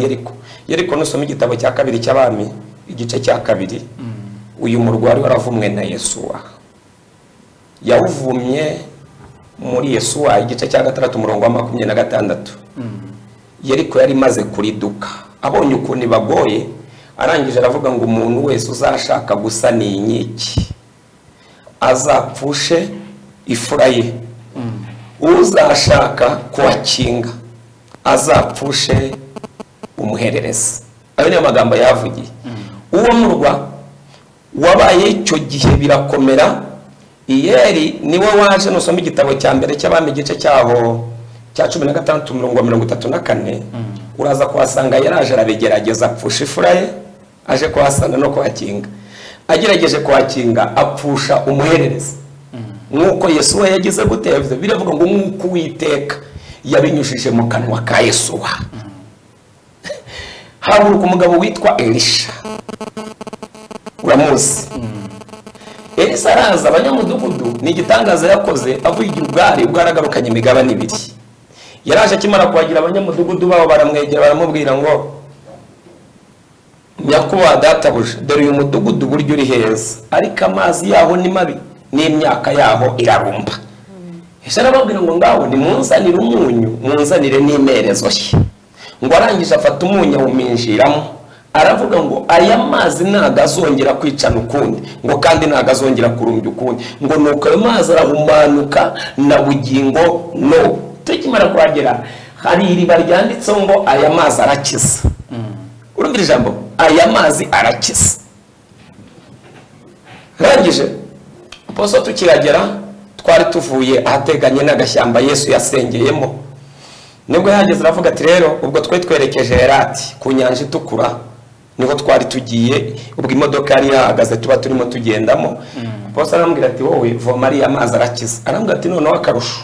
Yeriko nusoma igitabo cya kabiri cy'abami igice cya kabiri uyu murwari waravumwe na Yesuwa yawuvumye muri Yesuwa igice cya 6 umurongo wa 26 Yeriko yari maze kuriduka abonye ukuntu bagoye arangije aravuga ngo umuntu wese uzashaka gusa ni inyiki azapfushe ifura ye uzashaka kuwakinga azapfushe umuherereza ayo niyo magambo yavugiye uwo murwa wabaye icyo gihe birakomera Iyeri niwe waje nusoma igitabo cya mbere cy'abami igice cyaho cya 16 umurongo wa 34 uraza kuhasanga yaraje arabigerageza apfusha ifura ye aje kuhasana no kuhakinga agerageje kuhakinga apfusha umuherereza nk'uko Yesuwa yagize gutevye biravuga ngo nk'uko Uwiteka yabinyujije mu kanwa ka Yesuwa haburuka umugabo witwa Elisha uramuzi Elisa araza abanyamudugudu ni igitangaza yakoze avugira ubwari bwaragarukanye imigabane 2 yaraje akimara kuhagira abanyamudugudu babo baramwegera baramubwira ngo nyakuba databuja dore uyu mudugudu buryo uri heza ariko amazi yaho ni mabi n'imyaka yaho irarumba arababwira ngo ngaho ni munzanire umunyu munzanire n'imerezo she ngo arangije afata umunyu awuminjiramo aravuga ngo aya mazi ntago azongera kwicana ukundi ngo kandi ntago azongera kurumbya ukundi ngo nuko ayo mazi arahumanuka na bugingo no tukimara kuhagera hari iriba ryanditseho ngo aya mazi arakiza urumvira ijambo aya mazi arakiza rangije poso tukiragera twari tuvuye ahateganye n'agashyamba Yesu yasengeyemo nibwo yageze aravuga ati rero ubwo twe twerekeje Herati ku nyanja itukura niho twari tugiye ubwo imodoka yari yahagaze tuba turimo tugendamo poso arambwira ati wowe voma ari amazi arakiza arambwira ati noneho akarusho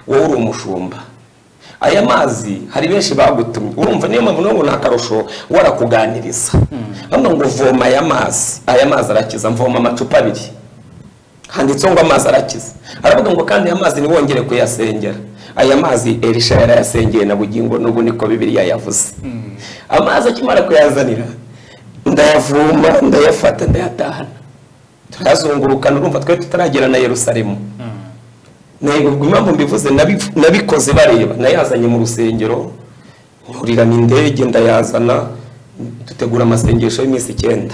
wowe uri umushumba aya mazi hari benshi bagutumye urumva niyo mpamvu n'ubu nakarusho warakuganiriza hano ngo voma aya mazi arakiza mvoma amacupa 2 handitseho ngo amazi arakiza aravuga ngo kandi aya mazi ni wongere kuyasengera aya mazi Elisha yarayasengeye na bugingo n'ubu niko Bibiliya yavuze. Amazi akimara kuyazanira ndayavuma ndayafata ndayatahana turazungurukana urumva twe tutaragera na Yerusalemu. Nego impamvu mbivuze nabikoze bareba nayazanye mu rusengero nkurira n'indege ndayazana dutegura amasengesho y'iminsi 9.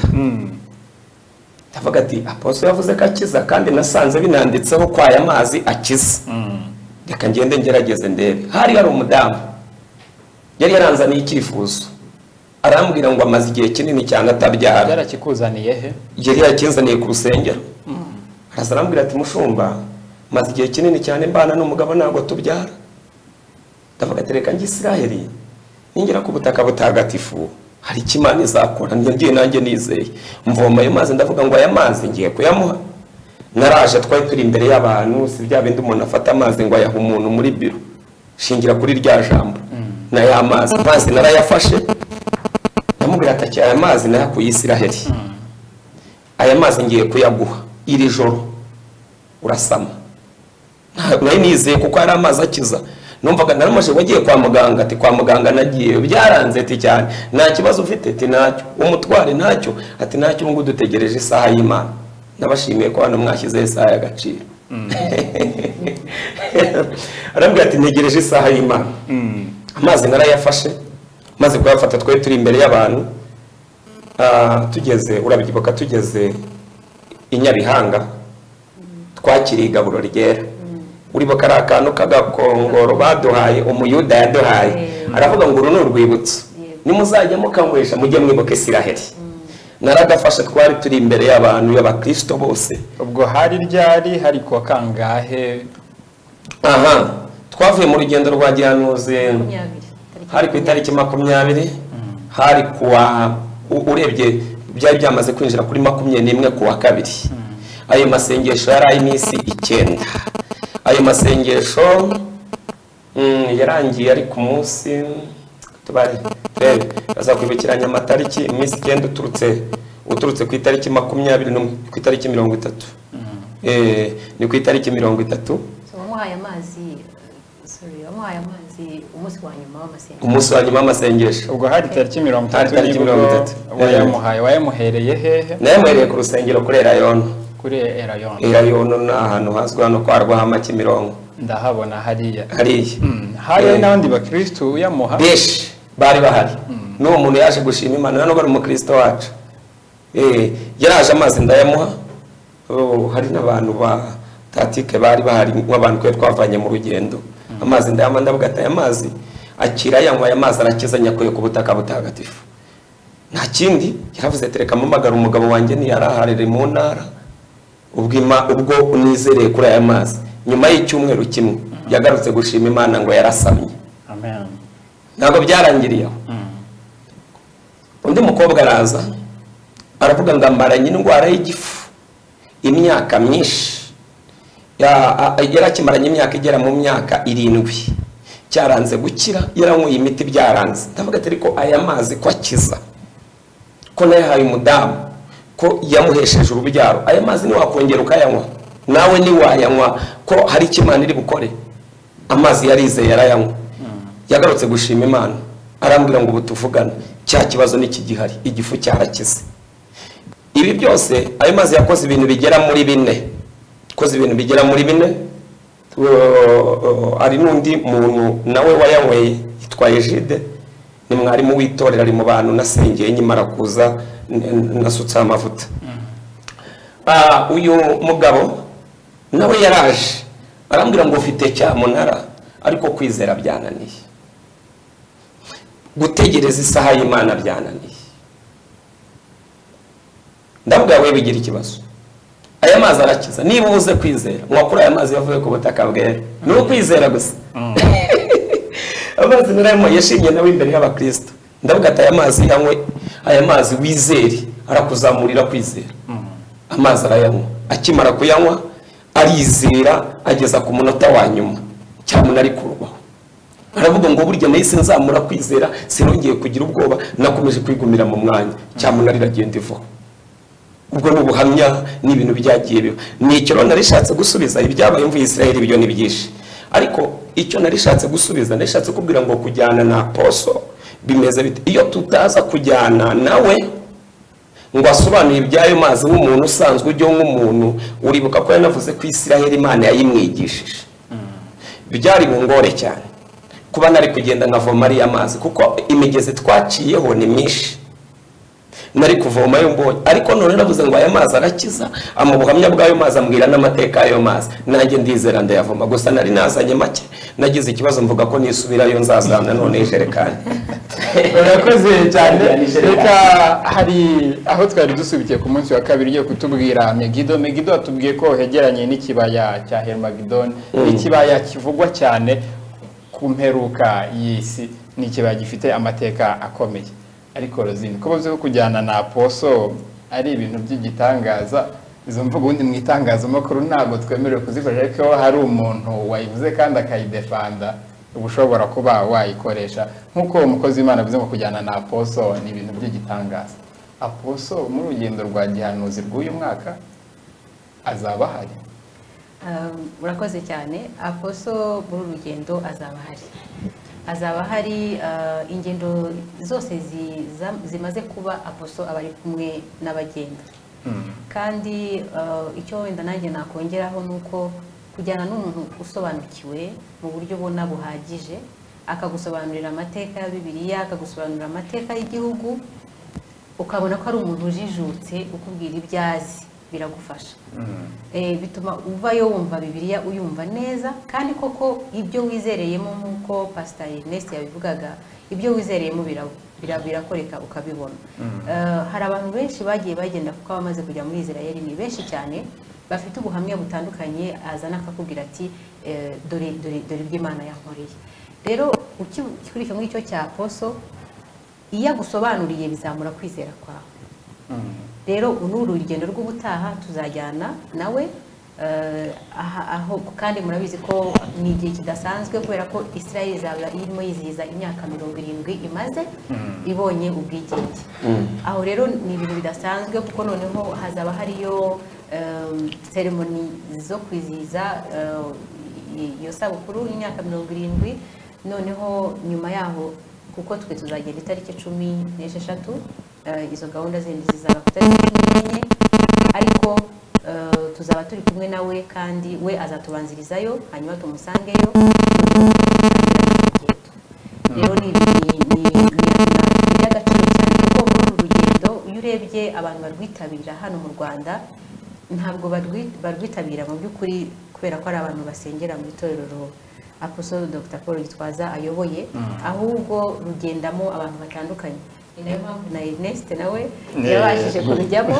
Ndavuga ati apostle yavuze ko akiza kandi nasanze binanditseho kwa aya mazi akiza. Reka ngende ngerageze ndebe. Hari umudamu yari yaranzaniye icyifuzo arambwira ngo amazi igihe kinini cyane atabyara. Yarakikuzaniye he? Yari yakinzaniye ku rusengero. Araza arambwira ati mushumba mazi igihe kinini cyane mbana n'umugabo ntabwo tubyara. Ndavuga ati reka njye Isiraheli ningira ku butaka butagatifu hari ikimana izakora ngiye nanjye nizeye mvoma ayo mazi ndavuga ngo aya mazi ngiye kuyamuha. Naraje twari turi imbere y'abantu si bya bindi umuntu afata amazi ngo ayaha umuntu muri biro shingira kuri rya jambo na ya mazi narayafashe ndamubwira ati aya mazi nayakuye Isiraheli aya mazi ngiye kuyaguha iri joro urasama. Nari nizeye kuko ari amazi akiza. Numvaga naramaje wagiye kwa muganga ati kwa muganga nagiye byaranze ati cyane nta kibazo ufite ati nacyo umutware nacyo ati nacyo ngo dutegereje isaha y'Imana. Nabashimiye ko hano mwashyize isaha y'agaciro. Arambwira ati ntegereje isaha y'Imana. Amazi narayafashe maze kuyafata twe turi imbere y'abantu tugeze urabyibuka tugeze i Nyabihanga twakiriye igaburo ryera. Uribuka ari akantu k'agakongoro baduhaye umuyuda yaduhaye aravuga ngo uru ni urwibutso nimuzajya mukanywesha mujye mwibuka Isiraheli. Naragafashe twari turi imbere y'abantu y'abakristo bose. Ubwo hari ryari hari ko kangahe? Twavuye mu rugendo rwa gihanuzi hari ku itariki 20 hari kuwa urebye byari byamaze kwinjira kuri 21 kuwa kabiri. Ayo masengesho yari ay'iminsi 9. Ayo masengesho yarangiye ari ku munsi tubare bazakwibukiranya amatariki iminsi 9 uturutse ku itariki 20 no ku itariki 30. Ni ku itariki 30. Wamuhaye amazi umunsi wa nyuma w'amasengesho. Ubwo hari tariki 30 wayamuhaye wayamuhereye hehe? Nayamuhereye ku rusengero kuri Erayono. Kuri Erayono. Erayono na ahantu hazwi hano kwa Rwahama Kimironko. Ndahabona hariya. Hari n'abandi bakristo uyamuha? Besh bari bahari. N'uwo muntu yaje gushima Imana nano bari mu Kristo wacu. Yaraje amazi ndayamuha. Hari n'abantu ba tatike bari bahari nk'abantu kwe twavanye mu rugendo. Amazi ndayama ndavuga ati amazi akira yanywa aya mazi arakizanya kuye ku butaka butagatifu. Nta kindi yaravuze tereka mpamagara umugabo wanjye ni yaraharere mu ntara. Ubwo unizereye kuri aya mazi nyuma y'icyumweru kimwe yagarutse gushima Imana ngo yarasamye. Amen. Ntabwo byarangiriye aho. Undi mukobwa araza aravuga ngo ambaranye indwara y'igifu imyaka myinshi. Yarakimaranye imyaka igera mu myaka 7 cyaranze gukira yaranyweye imiti byaranze. Ndavuga ati ariko aya mazi ko akiza ko nayahaye umudamu ko yamuhesheje urubyaro aya mazi ni wakongera ukayanywa nawe ni wayanywa ko hari ikimana iri bukore. Amazi yarizeye yarayanywa yagarutse gushima Imana arambwira ngo ubutuvugana cya kibazo n'iki gihari igifu cyarakize. Ibi byose ayo mazi yakoze ibintu bigera muri 4. Koze ibintu bigera muri 4. Ari n'undi muntu nawe wayanyweye yitwaye Jide ni mwarimu w'itorero ari mu bantu nasengeye nyimara kuza nasutse amavuta. Uyu mugabo nawe yaraje arambwira ngo ufite cyamunara ariko kwizera byananiye. Gutegereza isaha y'Imana byananiye. Ndavuga we bigira ikibazo. Aya mazi arakiza niba uze kwizera mwakura aya mazi yavuye ku butaka bwera ni ukwizera gusa. Amazi narayemo yashimye nawe imbere y'abakristo. Ndavuga ati aya mazi yanywe aya mazi wizere arakuzamurira kwizera. Amazi arayanywa akimara kuyanywa arizera ageza ku munota wa nyuma cyamuna ari kurwaho. Aravuga ngo burya nahise nzamura kwizera sinongeye kugira ubwoba nakomeje kwigumira mu mwanya cyamuna riragenda ivaho. Ubwo n'ubuhamya n'ibintu byagiye biba. Ni icyo rero narishatse gusubiza ibyabaye mvuye Isiraheli byo ni byinshi. ariko icyo narishatse gusubiza narishatse kubwira ngo kujyana na Apostle bimeze bite iyo tutaza kujyana nawe ngo asobanure ibyayo mazi nk'umuntu usanzwe ujyo nk'umuntu uribuka ko yanavuze ko Isiraheli Imana yayimwigishije byari bungore cyane kuba nari kugenda nkavoma ari amazi kuko imigezi twaciyeho ni myinshi nari kuvoma yo mbonye ariko none navuze ngo aya mazi arakiza amubuhamya bw'ayo mazi ambwira n'amateka y'ayo mazi nanjye ndizera ndayavoma gusa nari nazanye make nagize ikibazo mvuga ko nisubirayo nzazana none ijerekani urakoze cyane reka hari aho twari dusubikiye ku munsi wa kabiri ugiye kutubwira Megido atubwiye ko hegeranye n'ikibaya cya Hermagedon ikibaya kivugwa cyane ku mperuka y'isi ni ikibaya gifite amateka akomeye ariko Rosine ko bavuze ko kujyana na Apostle ari ibintu by'igitangaza izo mvugo ubundi mu itangazamakuru ntabwo twemerewe kuzikoresha ariko hari umuntu wayivuze kandi akayidefanda ubushobora kuba wayikoresha nk'uko umukozi w'Imana avuze ngo kujyana na Apostle ni ibintu by'igitangaza Apostle mu rugendo rwa gihanuzi rw'uyu mwaka azaba hari urakoze cyane Apostle muri rugendo azaba hari ingendo zose zimaze kuba Apostle abari kumwe n'abagenda kandi icyo wenda nanjye nakongeraho nuko kujyana n'umuntu usobanukiwe mu buryo ubona buhagije akagusobanurira amateka ya Bibiliya akagusobanurira amateka y'igihugu ukabona ko ari umuntu ujijutse ukubwira ibyazi biragufasha bituma uvayo wumva Bibiliya uyumva neza kandi koko ibyo wizereyemo nk'uko Pastor Ernest yabivugaga ibyo wizereyemo birakoreka ukabibona hari abantu benshi bagiye bagenda kuko abamaze kujya muri Israel ni benshi cyane bafite ubuhamya butandukanye azana akakubwira ati dore iby'Imana yankoreye rero kuri icyo ngicyo cya Apostle iyo agusobanuriye bizamura kwizera kwawe rero unuru urugendo rw'ubutaha tuzajyana nawe aho kandi murabizi ko ni igihe kidasanzwe kubera ko Israel izaba irimo yizihiza imyaka 70 imaze ibonye ubwigenge aho rero ni ibintu bidasanzwe kuko noneho hazaba hariyo ceremony zo kwizihiza iyo sabukuru y'imyaka 70 noneho nyuma yaho kuko twe tuzagenda itariki 16 izo gahunda zindi zizaba ku itariki 14 ariko tuzaba turi kumwe nawe kandi we azatubanzirizayo hanyuma tumusangeyo rero ni iby'agaciro cyane kuko muri uru rugendo iyo urebye abantu barwitabira hano mu Rwanda ntabwo barwitabira mu by'ukuri kubera ko ari abantu basengera mu itorero Apostle Dr. Paul Gitwaza ayoboye ahubwo rugendamo abantu batandukanye ni nayo mpamvu na Ernest nawe yabashije kurujyamo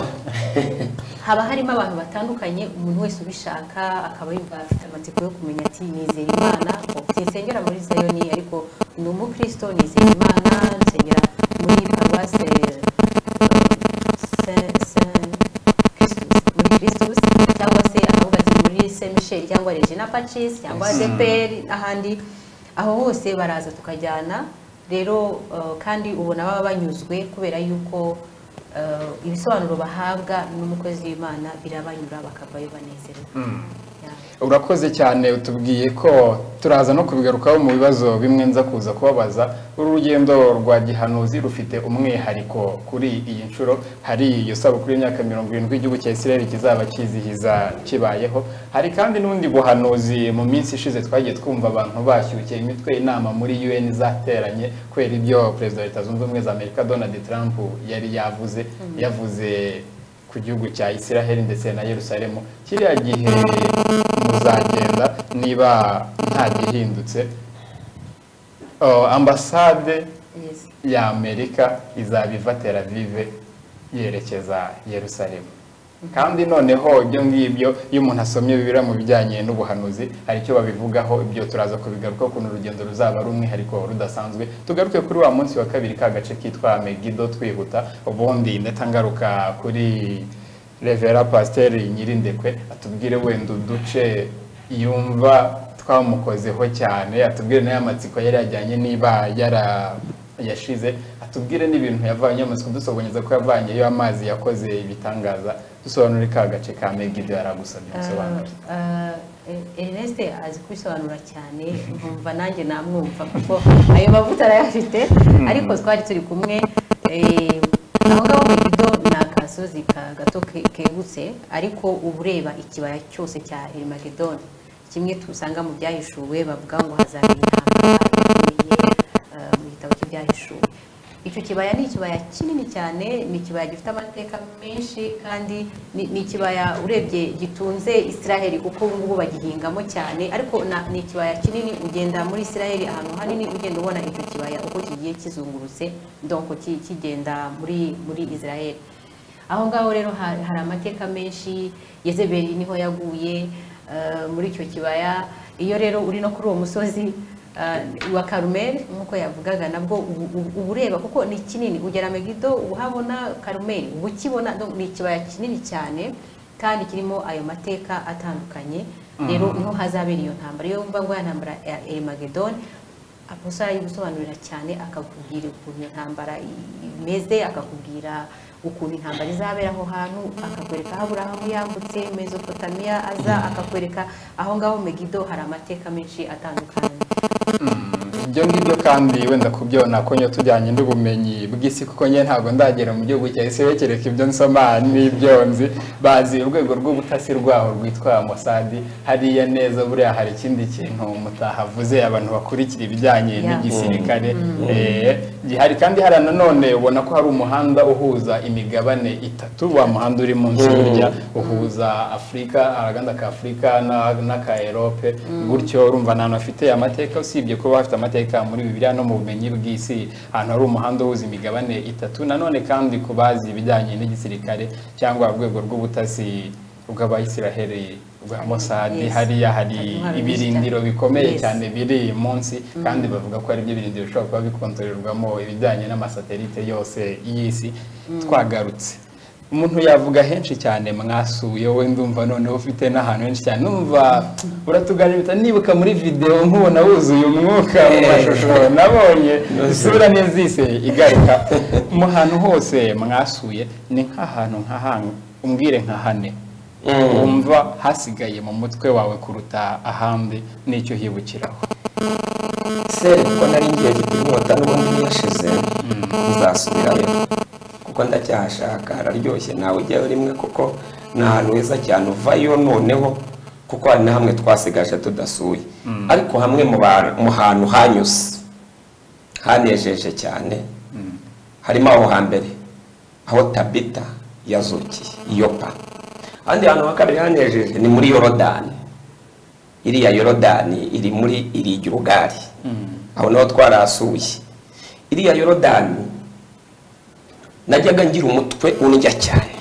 haba harimo abantu batandukanye umuntu wese ubishaka akaba yumva afite amatsiko yo kumenya ati nizera Imana nsengera muri Zayoni ariko ni umukristo nizera Imana nsengera muri Paroisse Christus cyangwa se akavuga ati muri Saint Michel cyangwa Regina Pacis cyangwa DPR ahandi aho hose baraza tukajyana rero kandi ubona baba banyuzwe kubera yuko ibisobanuro bahabwa n'umukozi w'Imana birabanyura bakavayo banezerewe urakoze cyane utubwiye ko turaza no kubigarukaho mu bibazo bimwe nza kuza kubabaza urugendo rwa gihanuzi rufite umwihariko kuri iyi nshuro hari iyo sabukuru y'imyaka 70 igihugu cya Israel kizaba kizihiza kibayeho hari kandi n'undi buhanuzi mu minsi ishize twagiye twumva abantu bashyukiye imitwe inama muri UN zateranye kwera ibyo Perezida wa Leta Zunze Ubumwe za Amerika Donald Trump yari yavuze ku gihugu cya Israel ndetse na Yerusalemu kiriya gihe muzagenda niba nta gihindutse ambasade ya Amerika izabiva Tel Aviv yerekeza Yerusalemu kandi noneho ibyo ngibyo iyo umuntu asomye Bibiliya mu bijyanye n'ubuhanuzi hari icyo babivugaho ibyo turaza kubigaruka ku urugendo ruzaba rumwihariko rudasanzwe tugaruke kuri wa munsi wa kabiri ka gace kitwa Megido twihuta ubundi ndatangaruka kuri Revera Pasteur Nyirindekwe atubwire wenda uduce yumva twamukozeho cyane atubwire n'amatsiko yari yajyanye niba yashize tubwire n'ibintu yavanye amatsiko dusobonyeza ko yavanyeyo amazi yakoze ibitangaza dusobanure ka gace ka Megiddo yaragusabye gusobanura. Ernest azi kubisobanura cyane nkumva nanjye namwumva kuko ayo mavuta arayafite ariko twari turi kumwe aho ngaho Megiddo ni akasozi gato kegutse ariko ubureba ikibaya cyose cya Armageddon kimwe tusanga mu byahishuwe bavuga ngo hazabera intambara mu gitabo cy'ibyahishuwe. Icyo kibaya ni ikibaya kinini cyane, ni ikibaya gifite amateka menshi kandi ni ikibaya urebye gitunze Israel kuko ubu ngubu bagihingamo cyane, ariko ni ikibaya kinini ugenda muri Israel ahantu hanini ugenda ubona icyo kibaya uko kigiye kizungurutse donc kigenda muri Israel. Aho ngaho rero hari amateka menshi. Yezebeli niho yaguye muri icyo kibaya. Iyo rero uri no kuri uwo musozi wa Karumeli nkuko yavugaga nabwo ubureba kuko ni kinini, ugera Megiddo uhabona Karumeli ukibona ni ikibaya kinini cyane kandi kirimo ayo mateka atandukanye. Rero niho hazabera iyo ntambara. Iyo mva ngo ya ntambara ya Armageddon aposara y'ugusobanurira cyane akakubwira ukuntu iyo ntambara imeze, akakubwira ukuntu intambara izabera aho hantu, akakwereka aho Aburahamu yambutse Mesopotamiya aza, akakwereka aho ngaho Megiddo hari amateka menshi atandukanye. Ibyo ngibyo kandi wenda kubyona ko nyo tujyanye n'ubumenyi bw'isi kuko nye ntago ndagera mu gihugu cya Israel kereka ibyo nsoma n'ibyo nzi. Bazi urwego rw'ubutasi rwaho rwitwa Mossad, hariya neza buriya hari ikindi kintu mutahavuze abantu bakurikira ibijyanye n'igisirikare. Hari kandi hari nanone ubona ko hari umuhanda uhuza imigabane itatu, wa muhanda uri munsi burya uhuza Afrika, araganda ka Afrika n'aka Europe, gutyo urumva nano afite amateka usibye ko bafite amateka muri Bibiliya no mu bumenyi bw'isi, ahantu hari umuhanda uhuza imigabane itatu. Nanone kandi kubazi ibijyanye n'igisirikare cyangwa urwego rw'ubutasi bw'Abayisiraheli rwa Mossad, hariya hari ibirindiro bikomeye cyane biri munsi kandi bavuga ko ari byo birindiro bishobora kuba bikontorerwamo ibijyanye n'amasatelite yose y'isi. Twagarutse umuntu yavuga henshi cyane mwasuye, wowe ndumva noneho ufite n'ahantu henshi cyane, numva uratuganira nibuka muri video nkubona wuzuye umwuka mu mashusho nabonye isura nezise igaruka mu hantu hose mwasuye. Ni nk'ahantu nk'ahantu umbwire nka hane wumva hasigaye mu mutwe wawe kuruta ahandi n'icyo hibukiraho. Kuko nari ngiye giti inkota n'ubundi yashize uzasubirayo kuko ndacyahashaka, hararyoshye nawe ujyayo rimwe kuko ni ahantu heza cyane uvayo noneho kuko hari na hamwe twasigaje tudasuye. Ariko hamwe mu hantu hanyuze hanejeje cyane harimo aho hambere aho Tabita yazukiye Yopa. Andi hantu hakabiri hanejeje ni muri Yorodani. Iriya Yorodani iri muri iri Gilugari, aho naho twarasuye. Iriya Yorodani najyaga ngira umutwe unjya cyane,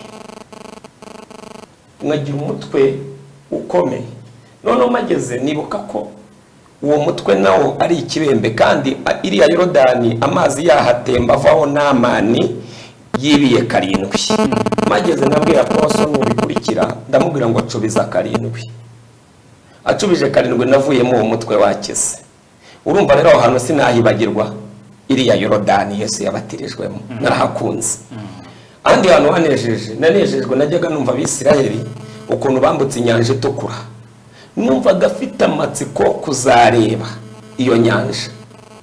nkagira umutwe ukomeye. Noneho mageze nibuka ko uwo mutwe nawo ari ikibembe kandi iriya Yorodani amazi yahatemba avaho n'amani yibiye 7. Mageze nabwira Apostle nubikurikira ndamubwira ngo acubiza 7. Acubije 7 navuyemo uwo mutwe wakize. Urumva rero aho hantu sinahibagirwa iriya Yorodani Yesu yabatirijwemo, narahakunze. Andi hantu hanejeje nanejejwe, najyaga numva Abisiraheli ukuntu bambutse inyanja itukura, numva gafite amatsiko kuzareba iyo nyanja.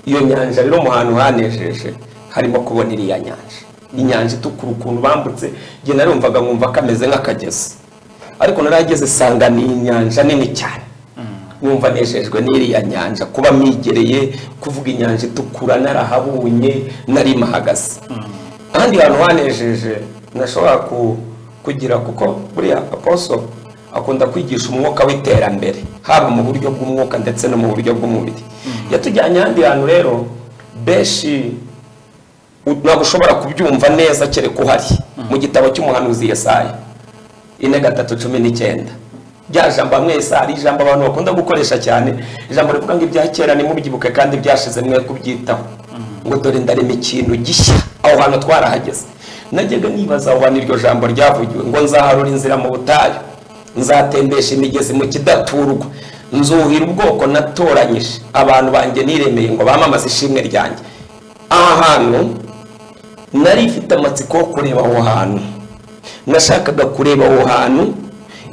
Iyo nyanja rero mu hantu hanejeje harimo kubona iriya nyanja, inyanja itukura ukuntu bambutse, nge narumvaga nkumva kameze nk'akagezi, ariko narageze sanga ni inyanja nini cyane. Numva nejejwe n'iriya nyanja, kuba migereye kuvuga inyanja itukura narahabunye nari mahagaze. Ahandi hantu hanejeje nashobora kugira kuko buriya Apostle akunda kwigisha umwuka w'iterambere haba mu buryo bw'umwuka ndetse no mu buryo bw'umubiri. Yatujyanye ahandi hantu rero beshi ntabwo ushobora kubyumva neza kereka uhari mu gitabo cy'umuhanuzi Yesaya 4:19. Rya jambo mwese ari ijambo abantu bakunda gukoresha cyane, ijambo rivuga ngo ibya kera ni mubyibuke kandi byashize mwe kubyitaho, ngo dore ndarema ikintu gishya. Aho hantu twarahageze najyaga nibaza aho iryo jambo ryavugiwe ngo nzaharura inzira mu butayu, nzatembesha imigezi mu kidaturwa, nzuhira ubwoko natoranyije, abantu banjye niremeye ngo bamamaze ishimwe ryanjye. Aha hantu nari ifite amatsiko yo kureba aho hantu, nashakaga kureba aho hantu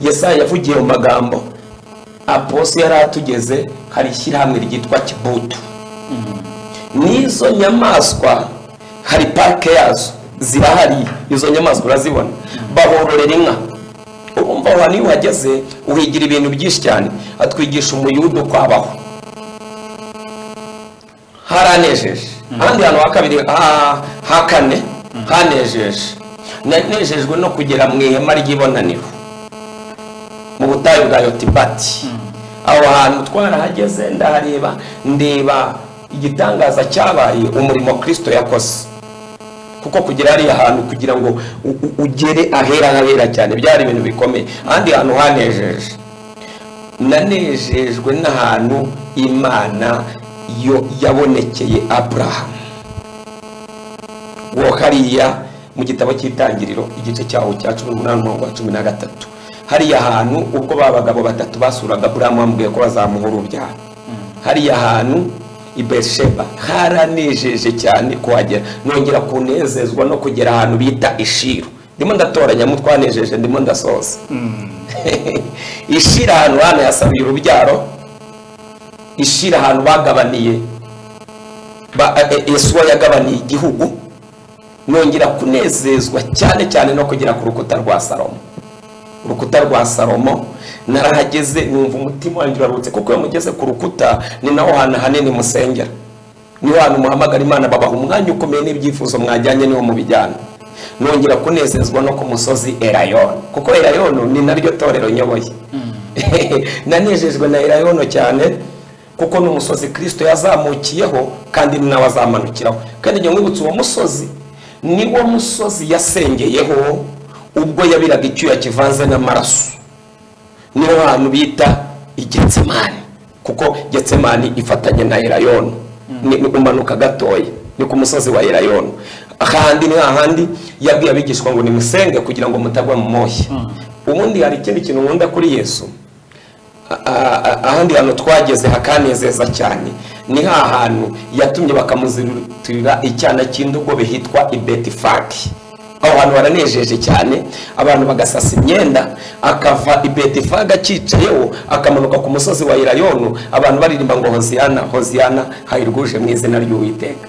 Yesaya yavugiye mu magambo Aposi yari atugeze, hari ishyirahamwe ryitwa Kibutu. N'izo nyamaswa hari parike yazo zirahari, izo nyamaswa urazibona, bahororera inka. Urumva aho hantu iyo uhageze uhigira ibintu byinshi cyane. Atwigisha umuyuda uko abaho, haranejeje. Ahandi hantu hakabiri hakane hanejeje, nanejejwe no kugera mu ihema ry'ibonaniro mu butayu bwa Yotibati. Aho hantu twarahageze, ndahareba, ndeba igitangaza cyabaye, umurimo Kristo yakoze. Kuko kugera hariya hantu kugira ngo ugere ahera cyane byari ibintu bikomeye. Ahandi hantu hanejeje, nanejejwe n'ahantu Imana yo yabonekeye Abrahamu. Wo hariya mu gitabo cy'Itangiriro igice cyaho cya 18:13, hariya hantu ubwo babagabo batatu basuraga Abrahamu bamubwiye ko bazamuha urubyaro. Hariya hantu i Bersheba haranejeje cyane kuhagera, nongera kunezezwa no kugera ahantu bita Ishiro. Ndimo ndatoranya mu twanejeje, ndimo ndasoza. Ishira ahantu hano yasabiye urubyaro, Ishira ahantu bagabaniye Yesuwa yagabaniye igihugu, nongera kunezezwa cyane no kugera ku rukuta rwa Salomo. Urukuta rwa Salomo narahageze, numva umutima wanjye urarutse, kuko iyo mugeze ku rukuta ni naho hantu hanini musengera, niho hantu muhamagara Imana, babaha umwanya ukomeye n'ibyifuzo mwajyanye niho mubijyana. Nongera kunezezwa no ku musozi Elayono, kuko Elayono ni naryo torero nyoboye. Nanejejwe na Elayono cyane, kuko n'umusozi Kristo yazamukiyeho kandi ni nawe azamanukiraho. Kandi njye mwibutse uwo musozi niwo musozi yasengeyeho ubwo yabiraga icyuya kivanze n'amaraso. Niho hantu bita Getsemani, kuko Getsemani ifatanye na Elayono, ni umanuka gatoya, ni ku musozi wa Elayono. Ahandi ni ahandi yabwiye abigishwa ngo nimusenge kugira ngo mutagwa mu moshya. Ubundi hari ikindi kintu nkunda kuri Yesu, ahandi hantu twageze hakanezeza cyane, ni hantu yatumye bakamuzirutira icyana cy'indogobe hitwa i Betifagi. Aho hantu haranejeje cyane, abantu bagasasa imyenda, akava i Betifagi akicayeho akamanuka ku musozi wa Elayono, abantu baririmba ngo Hoziyana Hoziyana, hayirwuje mu izina ry'Uwiteka.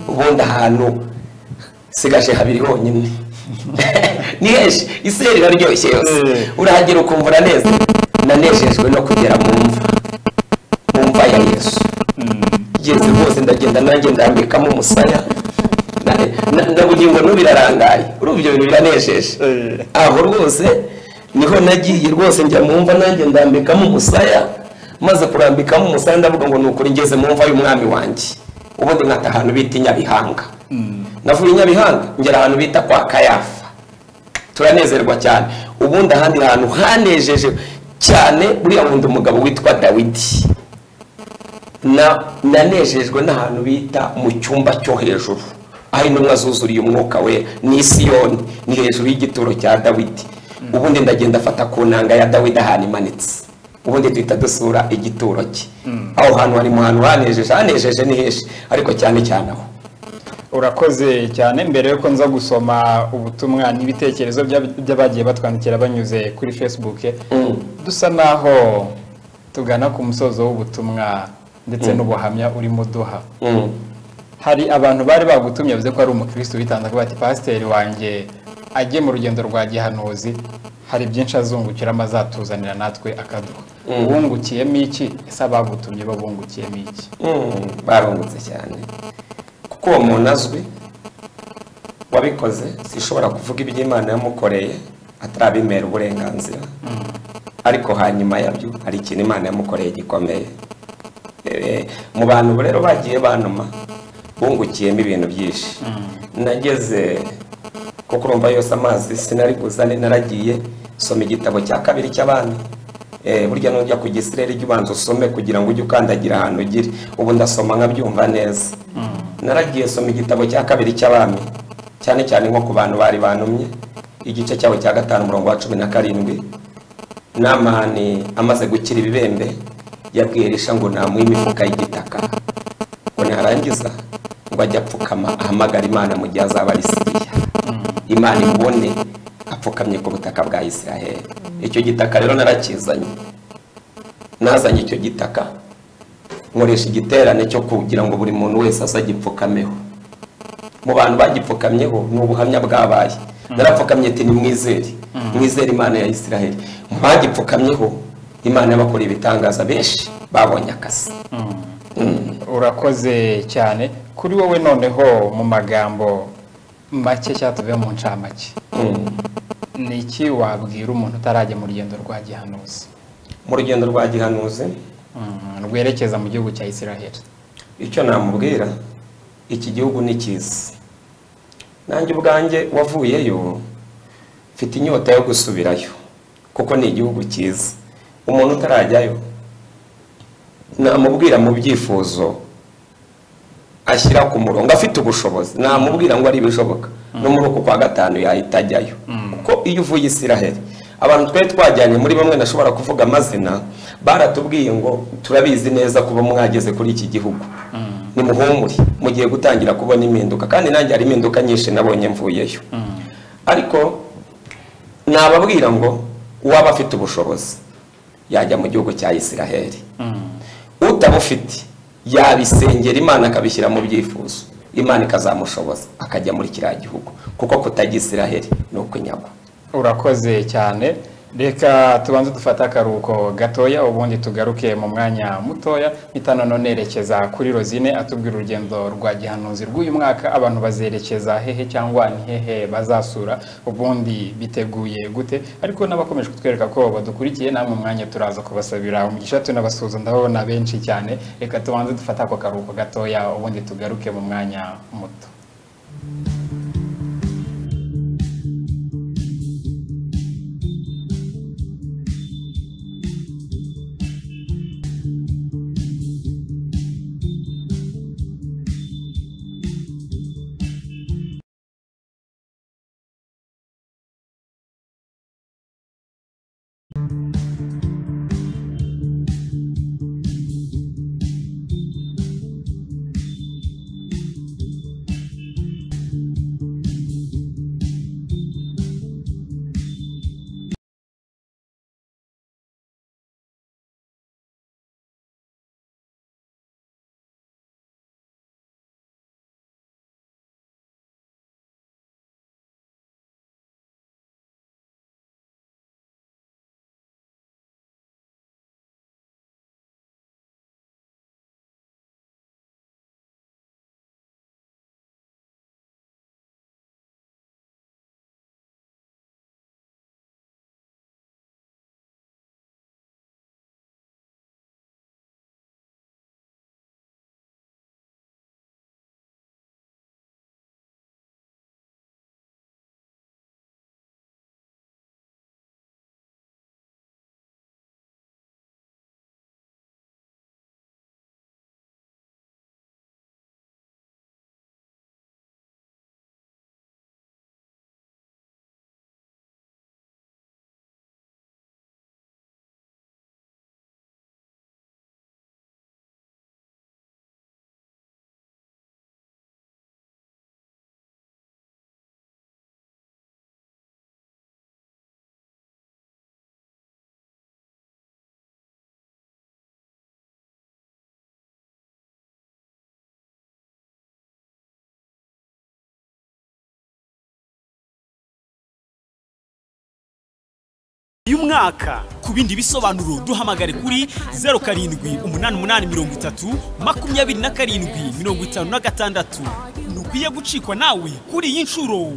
Ubundi ahantu sigaje habiri honyine. Ni henshi, Isirayeli iraryoshye yose, urahagera ukumva uraneze. Nanejejwe no kugera mu mva ya Yesu. Ngeze rwose ndagenda nanjye ndambikamo umusaya, ndabugingo n'ubirarangaye, urubyo bintu biranejeje. Aho rwose niho nagiye rwose, njya mu mva nanjye ndambikamo umusaya, maze kurambikamo umusaya ndavuga ngo nukuri ngeze mu mva y'umwami wanjye. Ubundi nkata ahantu bita Nyabihanga, navuye Nyabihanga ngera ahantu bita kwa Kayafa, turanezerwa cyane. Ubundi ahandi hantu hanejeje cyane, buriya wundi umugabo witwa Dawidi, nanejejwe n'ahantu bita mu cyumba cyo hejuru, aho intumwa zuzuriye umwuka we, ni Siyoni, ni hejuru y'igituro cya Dawidi. Ubundi ndagenda afata ku nanga ya Dawidi ahantu imanitse, ubundi duhita dusura igituro cye. Aho hantu hari mu hantu hanejeje ni heshi, ariko cyane aho. Urakoze cyane. Mbere yuko nza gusoma ubutumwa n'ibitekerezo by'abagiye batwandikira banyuze kuri Facebook, dusa naho tugana ku musozo w'ubutumwa ndetse n'ubuhamya urimo duha. Hari abantu bari bagutumye bavuze ko ari umukristo bitanze ko bati pasiteri wanjye ajye mu rugendo rwa gihanuzi, hari byinshi azungukiramo azatuzanira natwe akaduha. Ubungukiyemo iki? Ese abagutumye babungukiyemo iki? Barungutse cyane, kuko uwo muntu azwi wabikoze, sishobora kuvuga iby'Imana yamukoreye atarabimera uburenganzira, ariko hanyuma yabyo hari ikintu Imana yamukoreye gikomeye. Mu bantu rero bagiye banuma bungukiyemo ibintu byinshi. Nageze kuko urumva yose amazi sinari guzane, naragiye soma igitabo cya kabiri cy'abami. Burya nujya ku Gisirayeli jya ubanza usome kugira ngo ujye ukandagira ahantu ugire. Ubu ndasoma nkabyumva neza. Naragiye soma igitabo cya kabiri cy'abami, cyane cyane nko ku bantu bari banumye, igice cyawe cya 5:17. Namani amaze gukira ibibembe yabwiye Elisha ngo namuhe imifuka y'igitaka, ngo narangiza ngo ngo ajye apfukama ahamagara Imana mu gihe azaba ari Siriya, Imana ibone apfukamye ku butaka bwa Isiraheli. Icyo gitaka rero narakizanye, nazanye icyo gitaka nkoresha igiterane cyo kugira ngo buri muntu wese azagipfukameho. Mu bantu bagipfukamyeho ni ubuhamya bwabaye, narapfukamye ati ni mwizere Imana ya Isiraheli. Mu bagipfukamyeho Imana yabakoreye ibitangaza, benshi babonye akazi. Urakoze cyane. Kuri wowe noneho mu magambo make cyatuve mu ncamake, ni iki wabwira umuntu utarajya mu rugendo rwa gihanuzi? Mu rugendo rwa gihanuzi rwerekeza mu gihugu cya Isiraheli, icyo namubwira, iki gihugu ni cyiza. Nanjye ubwanjye wavuyeyo mfite inyota yo gusubirayo, kuko ni igihugu cyiza. Umuntu utarajyayo namubwira mu byifuzo ashyira ku murongo, afite ubushobozi namubwira ngo ari bishoboka no muri uko kwa gatanu yahita ajyayo. Kuko iyo uvuye Isiraheli, abantu twe twajyanye muri bamwe nashobora kuvuga amazina, baratubwiye ngo turabizi neza kuba mwageze kuri iki gihugu, ni muhumuri mugiye gutangira kubona impinduka. Kandi nanjye hari impinduka nyinshi nabonye mvuyeyo. Ariko nababwira ngo uwaba afite ubushobozi yajya mu gihugu cya Isiraheli, utabufite yabisengera Imana akabishyira mu byifuzo, Imana ikazamushoboza akajya muri kiriya gihugu, kuko kutajya Isiraheli ni ukunyagwa. Urakoze cyane. Reka tubanze dufata akaruhuko gatoya, ubundi tugaruke mu mwanya mutoya. Mpitana none nerekeza kuri Rosine atubwira urugendo rwa gihanuzi rw'uyu mwaka, abantu bazerekeza hehe cyangwa ni hehe bazasura, ubundi biteguye gute. Ariko n'abakomeje kutwereka ko badukurikiye, namwe umwanya turaza kubasabira umugisha, tunabasuhuza, ndabona benshi cyane. Reka tubanze dufata ako karuhuko gatoya, ubundi tugaruke mu mwanya muto. uyu mwaka. Ku bindi bisobanuro duhamagare kuri 0788322756. Nukwiye gucikwa nawe kuri iyi nshuro.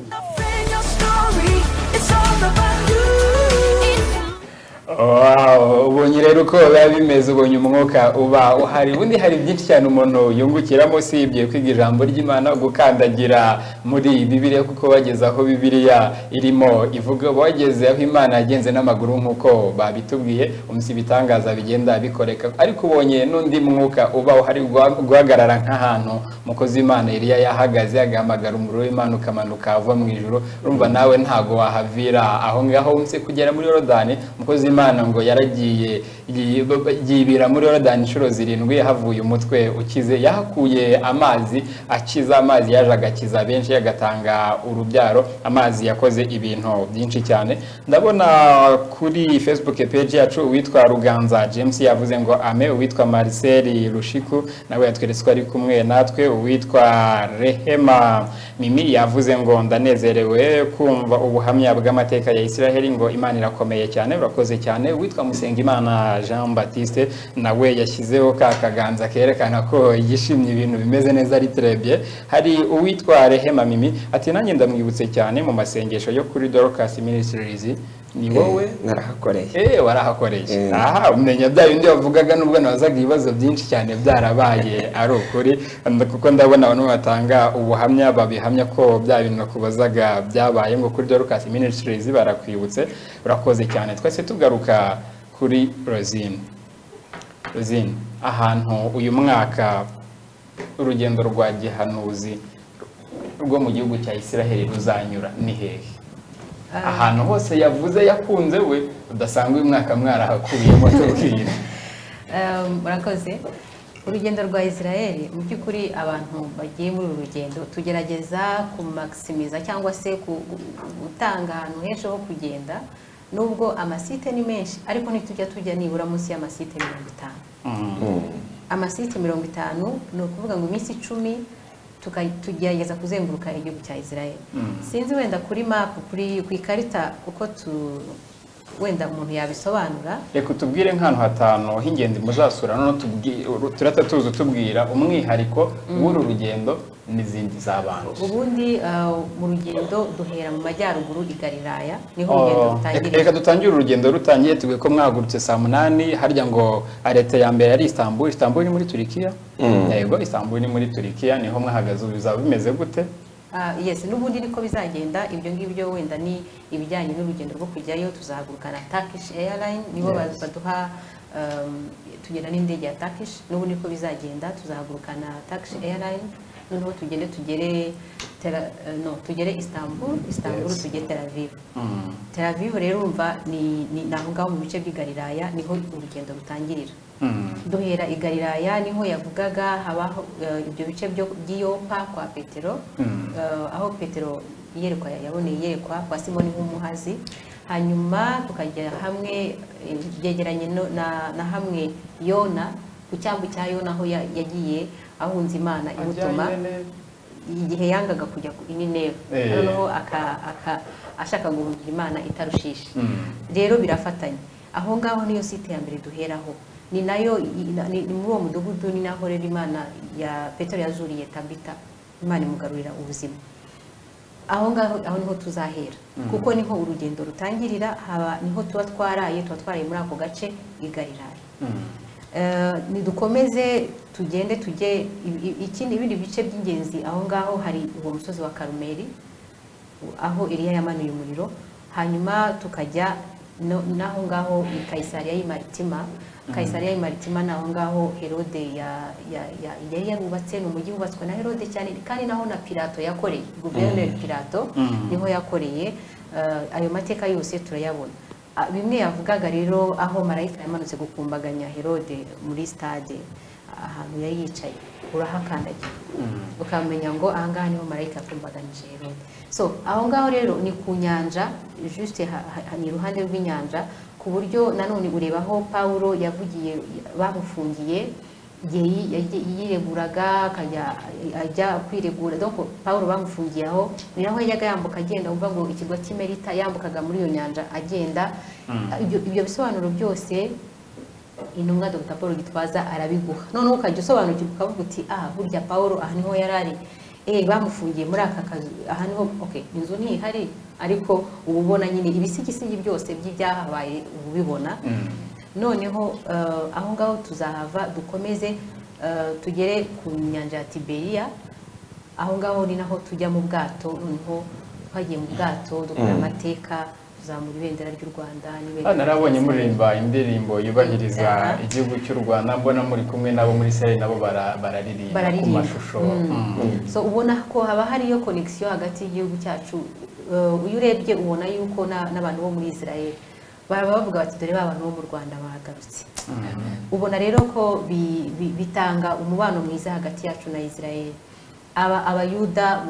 Wow, ubonye rero uko biba bimeze, ubonye umwuka uba uhari. Ubundi hari byinshi cyane umuntu yungukiramo, usibye kwiga ijambo ry'Imana, gukandagira muri Bibiliya, kuko bageze aho Bibiliya irimo ivuga, bageze aho Imana yagenze n'amaguru nk'uko babitubwiye, umunsi ibitangaza bigenda bikoreka. Ariko ubonye n'undi mwuka uba uhari, guhagarara nk'ahantu umukozi w'Imana Eliya yahagaze, agahamagara umuriro w'Imana ukamanuka ava mu ijuru. Urumva nawe ntago wahavira aho ngaho, umunsi kugera muri Yorodani umukozi Imana ngo yaragiye yibira muri Yorodani inshuro 7 havuye umutwe ukize, yahakuye amazi akiza, amazi yaje agakiza benshi yagatanga urubyaro, amazi yakoze ibintu byinshi cyane. Ndabona kuri Facebook page yacu uwitwa Ruganza James yavuze ngo ame, uwitwa Marcel Rushiku nawe yatweretse ko ari kumwe natwe, uwitwa Rehema Mimi yavuze ngo ndanezerewe kumva ubuhamya bw'amateka ya Israel, ngo Imana irakomeye cyane, urakoze cyane. Uwitwa Musengimana Jean Baptiste nawe yashyizeho kakaganza kerekana ko yishimye ibintu bimeze neza ari très bien. Hari uwitwa Rehema Mimi ati nanjye ndamwibutse cyane mu masengesho yo kuri Dorcas Ministries. Ni wowe narahakoreye warahakoreye. Aha umenya bya bindi wavugaga nubwo nabazaga ibibazo byinshi cyane byarabaye ari ukuri, kuko ndabona abantu batanga ubuhamya babihamya ko bya bintu nakubazaga byabaye ngo kuri Dorcas Ministries barakwibutse. Urakoze cyane. Twese tugaruka kuri Rosine, ahantu uyu mwaka urugendo rwa gihanuzi rwo mu gihugu cya Israel ruzanyura ni hehe? Ahantu hose yavuze yakunze we udasanga uyu mwaka mwarahakubiyemo tubwire. Murakoze. Urugendo rwa Israel mu by'ukuri abantu bagiye muri uru rugendo tugerageza kumaximiza cyangwa se gutanga ahantu henshi ho kugenda, nubwo amasite ni menshi ariko tujya nibura munsi y'amasite 50. Amasite 50 ni ukuvuga ngo iminsi 10 tugerageza kuzenguruka igihugu cya Israel. Sinzi wenda kuri map ku ikarita uko wenda umuntu yabisobanura. Reka tubwire nk'ahantu hatanu h'ingenzi muzasura, none turatatuza tubwira umwihariko w'uru rugendo n'izindi zabanje. Ubundi mu rugendo duhera mu majyaruguru i Galilaya, niho urugendo rutangiriye. Reka dutangire urugendo rutangiye tuvuye ko mwagurutse saa 8, harya ngo arete ya mbere ari Istanbul. Istanbul ni muri Turikiya. Yego, Istanbul ni muri Turikiya, niho mwahagaze. Bizaba bimeze gute? Yes, n'ubundi niko bizagenda. Ibyo ngibyo wenda ni ibijyanye n'urugendo rwo kujyayo. Tuzahagurukana Turkish Airline, nibo baduha tugenda n'indege ya Turkish. N'ubundi niko bizagenda, tuzahagurukana Turkish Airline, noneho tugere Istanbul, tugere Tel Aviv. Tel Aviv rero urumva ni naho ngaho mu bice by'i Galilaya niho urugendo rutangirira. Duhera i Galilaya niho yavugaga habaho ibyo bice by'Iyopa kwa Petero, aho Petero yaboneye yerekwa kwa Simoni nk'umuhazi. Hanyuma tukajya hamwe byegeranye na hamwe Yona, ku cyambu cya Yona aho yagiye ahunze Imana imutuma igihe yangaga kujya i Nineve, noneho ashaka guhungira Imana itarushishe. Rero birafatanye. Aho ngaho niyo site ya mbere duheraho, ni nayo ni muri uwo mudugudu, ni naho rero Imana ya Petero yazuriye Tabita, Imana imugarurira ubuzima. Aho niho tuzahera, kuko niho urugendo rutangirira, niho tuba twaraye muri ako gace i Galilaya. Nidukomeze tugende tujye ibindi bice by'ingenzi. Aho ngaho hari uwo musozi wa Karumeli aho Eliya yamanuye umuriro. Hanyuma tukajya naho ngaho i Kaisariya y'Imaritima. Kaisariya y'Imaritima naho ngaho Herode yari yarubatse, ni umujyi wubatswe na Herode cyane, kandi naho na Pilato yakoreye, Guverineri Pilato niho yakoreye. Ayo mateka yose turayabona. Bimwe yavugaga rero aho marayika yamanutse gukumbaganya Herode muri stade, ahantu yari yicaye urahakandagira ukamenya ngo ahangaha niho marayika yakumbaganyije Herode. So aho ngaho rero ni ku nyanja, juste ni iruhande rw'inyanja, ku buryo nanone ureba aho Paulo yavugiye bamufungiye igihe yireguraga ajya kwiregura. Donc Paulo bamufungiye aho, ni naho yajyaga yambuka agenda, umva ngo ikirwa cy'Imerita, yambukaga muri iyo nyanja agenda. Ibyo bisobanuro byose intumwa Dr. Paul Gitwaza arabiguha, noneho ukajya usobanukirwa ukavuga uti burya Paulo aha niho yarari, bamufungiye muri aka kazu, aha niho inzu ntihari, ariko ubu ubona nyine ibisigisigi byose by'ibyahabaye ubu bibona. Noneho aho ngaho tuzahava dukomeze tugere ku nyanja ya Tiberiya. Aho ngaho ni naho tujya mu bwato, noneho twagiye mu bwato dukora amateka, tuzamura ibendera ry'u Rwanda. Narabonye muririmba indirimbo yubahiriza igihugu cy'u Rwanda, mbona muri kumwe nabo muri Israel nabo bararirimba ku mashusho. So ubona ko haba hariyo connection hagati y'igihugu cyacu. Uyu urebye ubona yuko n'abantu bo muri Israel baba bavuga bati dore ba bantu bo mu Rwanda bagarutse. Ubona rero ko bitanga umubano mwiza hagati yacu na Israel. Abayuda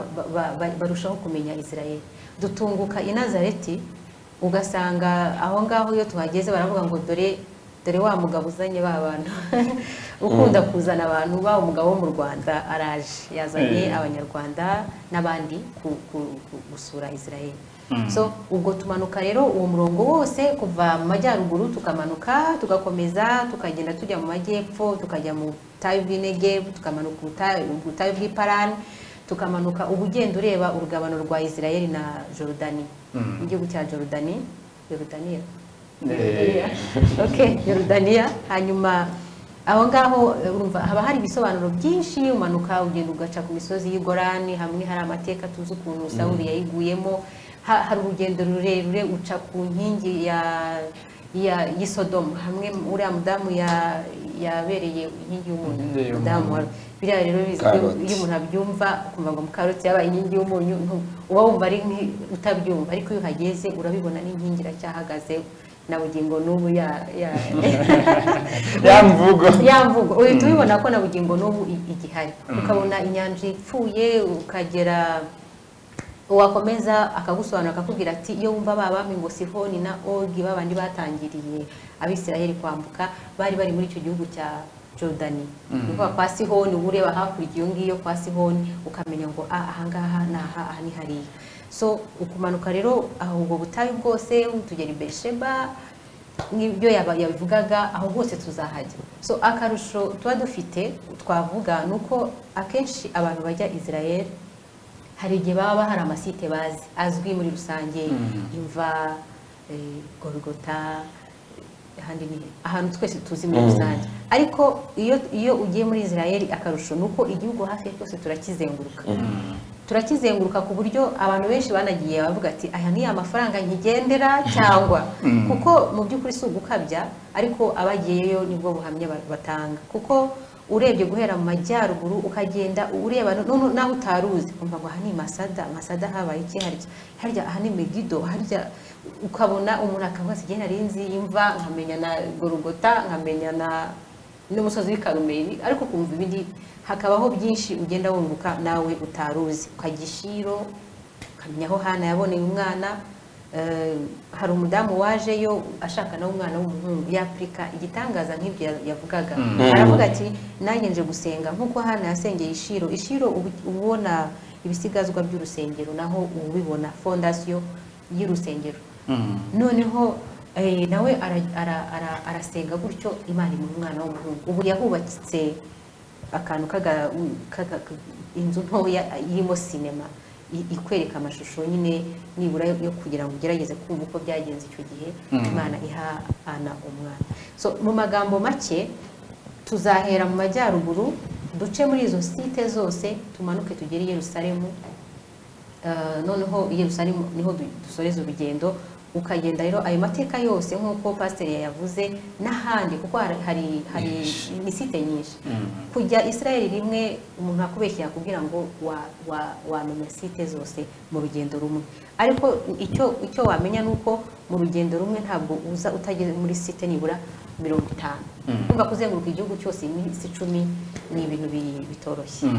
barushaho kumenya Israel. Dutunguka i Nazareti ugasanga aho ngaho iyo tuhageze baravuga ngo dore wa mugabo uzanye ba bantu ukunda kuzana abantu ba umugabo wo mu Rwanda araje yazanye abanyarwanda n'abandi gusura Israel. So ubwo tumanuka rero uwo murongo wose kuva mu majyaruguru tukamanuka tugakomeza tukagenda tujya mu majyepfo tukajya mu butayu bw'Negev tukamanuka ubutayu bw'Iparani tukamanuka ubugenda ureba urugabano rwa Israel na Jordani igihugu cya Jordania Jordania hanyuma aho ngaho urumva haba hari ibisobanuro byinshi umanuka ugenda ugaca ku misozi y'Igorani hamwe hari amateka tuzi ukuntu Sawuli yayiguyemo hari urugendo rurerure uca ku nkingi ya Sodoma hamwe uriya mudamu yabereye inkingi y'umunyu mudamu biriya rero iyo umuntu abyumva ukumva ngo Mukaroti yabaye inkingi y'umunyu uba wumva ari utabyumva ariko iyo uhageze urabibona n'inkingi iracyahagaze na bugingo n'ubu yamvugo uhita ubibona ko na bugingo n'ubu igihari ukabona inyanja ipfuye ukagera wakomeza akagusobanura akakubwira ati iyo wumva babami ngo Sihoni na Ogi babandi batangiriye Abisirayeli kwambuka bari muri icyo gihugu cya Jordani nuko kwa Sihoni ureba hakurya iyo ngiyo kwa Sihoni ukamenya ngo ahangaha naha ni hariya. So ukumanuka rero aho ubwo butayu bwose tugera i Beersheba n'ibyo yabivugaga aho bwose tuzahajya. So akarusho tuba dufite twavuga nuko akenshi abantu bajya Israel hari igihe baba hari amasite bazi azwi muri rusange imva Golgota ahantu twese tuzi muri rusange ariko iyo ugiye muri Israel akarusho nuko igihugu hafi cyose turakizenguruka ku buryo abantu benshi banagiye bavuga ati aya ni amafaranga nkigendera cyangwa kuko mu by'ukuri si ugukabya ariko abagiyeyo nibwo buhamya batanga kuko urebye guhera mu majyaruguru ukagenda ureba naho utaruzi kumva ngo aha ni Masada habaye iki harya aha ni Megido harya ukabona umuntu akavuga ati genda rinzi imva nkamenya na Golgota nkamenya n'umusozi w'Ikarumeli ariko kumva ibindi hakabaho byinshi ugenda wunguka nawe utaruzi ukagishiro ukamenya aho Hana yaboneye umwana hari umudamu wajeyo ashaka nawe umwana w'umuhungu y'Afrika igitangaza nk'ibyo yavugaga aravuga ati nanjye nje gusenga nkuko Hana yasengeye ishiro ubona ibisigazwa by'urusengero naho ubibona fondation y'urusengero noneho nawe arasenga gutyo Imana mu mwana w'umuhungu ubu yahubatse akantu inzu ntoya irimo sinema ikwereka amashusho nyine nibura yo kugira ngo ugerageze kumva uko byagenze icyo gihe Imana iha Ana umwana. So mu magambo make tuzahera mu majyaruguru duce muri izo site zose tumanuke tugere i Yerusalemu noneho i Yerusalemu niho dusoreza urugendo ukagenda rero ayo mateka yose nk'uko pasiteri yavuze n'ahandi kuko hari ni site nyinshi kujya Israel rimwe umuntu akubeshya yakubwira ngo wamenya site zose mu rugendo rumwe ariko icyo wamenya nuko mu rugendo rumwe ntabwo uza utageze muri site nibura 50 kumva kuzenguruka igihugu cyose iminsi 10 ni ibintu bitoroshye.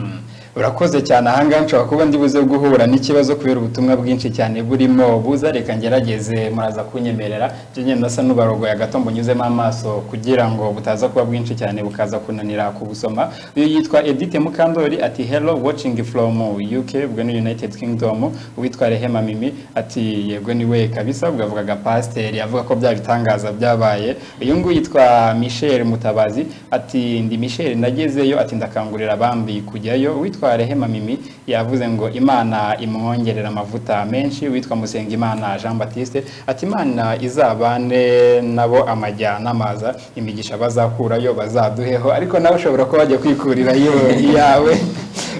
Urakoze cyane ahangaha nshobora kuba ndibuze guhura n'ikibazo kubera ubutumwa bwinshi cyane burimo buza reka ngerageze muraza kunyemerera je ndasa n'ubarogo ya gato mbonyuzemo amaso kugira ngo butaza kuba bwinshi cyane bukaza kunanira kubusoma. Uyu yitwa Edith Mukandori ati hello watching from UK bwa United Kingdom witwa Rehema Mimi ati yego niwe kabisa bwavugaga pastor yavuga ko bya bitangaza byabaye. Uyu nguyu yitwa Michel Mutabazi ati ndi Michel nagezeyo ati ndakangurira abambi kujyayo. Witwa Rehema Mimi yavuze ngo Imana imwongerera amavuta menshi. Witwa Musengimana Jean Baptiste ati Imana izabane nabo amajyana amaza imigisha bazakurayo bazaduheho ariko nawe ushobora kuba bajya kwikurira yo yawe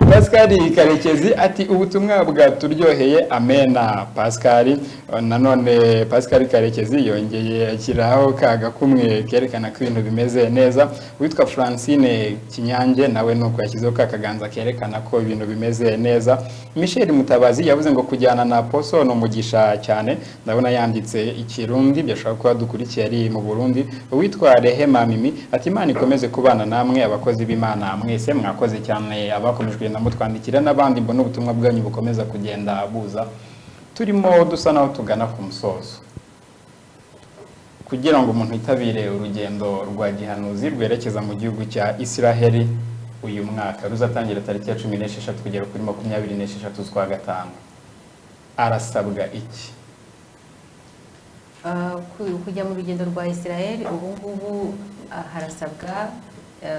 Pascal Karekezi ati ubutumwa bwaturyoheye amena. Pascal nanone Pascal Karekezi yongeye akiraho kaga kumwe kerekana ko ibintu bimeze neza. Witwa Francine Kinyange nawe nuko yashyizeho kakaganza kerekana ko ibintu bimeze neza. Michel Mutabazi yavuze ngo kujyana na Poso no mugisha cyane. Ndabona yanditse ikirundi byashaka kuba dukurikiye ari mu Burundi. Witwa Rehema Mimi ati Imana ikomeze kubana namwe abakozi b'Imana mwese mwakoze cyane abakomeje kugenda mutwandikira n'abandi mbona ubutumwa bwanyu bukomeza kugenda buza. Turimo dusa naho tugana ku musozo. Kugira ngo umuntu yitabire urugendo rwa gihanuzi rwerekeza mu gihugu cya Israel uyu mwaka ruzatangira tariki ya 16 kugera kuri 26 z'ukwa gatanu, arasabwa iki? Kujya mu rugendo rwa Israel ubu ngubu harasabwa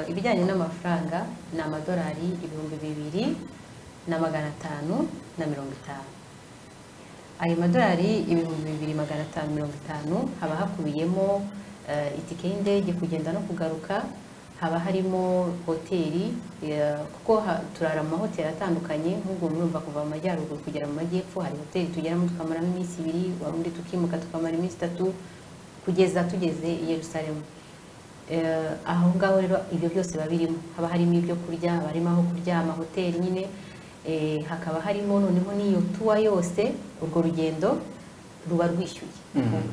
ibijyanye n'amafaranga ni amadolari 2,550. Ayo madolari 2,550 haba hakubiyemo itike y'indege kugenda no kugaruka, haba harimo hoteli kuko turara mu mahoteli atandukanye, nk'ubwo murumva kuva mu majyaruguru kugera mu majyepfo hari hoteli tugeramo tukamaramo iminsi 2, warundi tukimuka tukamara iminsi 3 kugeza tugeze i Yerusalemu. Aho ngaho rero ibyo byose babirimo, haba harimo ibyo kurya, harimo aho kuryama, hoteli nyine, hakaba harimo noneho n'iyo tuwa yose. Urwo rugendo ruba rwishyuye,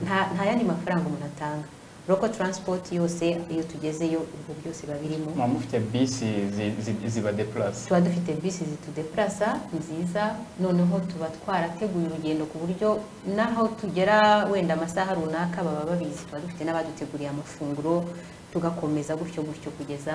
nta yandi mafaranga umuntu atanga. Local transport yose iyo tugezeyo ubwo byose babirimo. Mufite bisi ziba deplace? Tuba dufite bisi zitudeplace nziza, noneho tuba twarateguye urugendo ku buryo naho tugera wenda amasaha runaka baba babizi. Tuba dufite n'abaduteguriye amafunguro, tugakomeza gutyo kugeza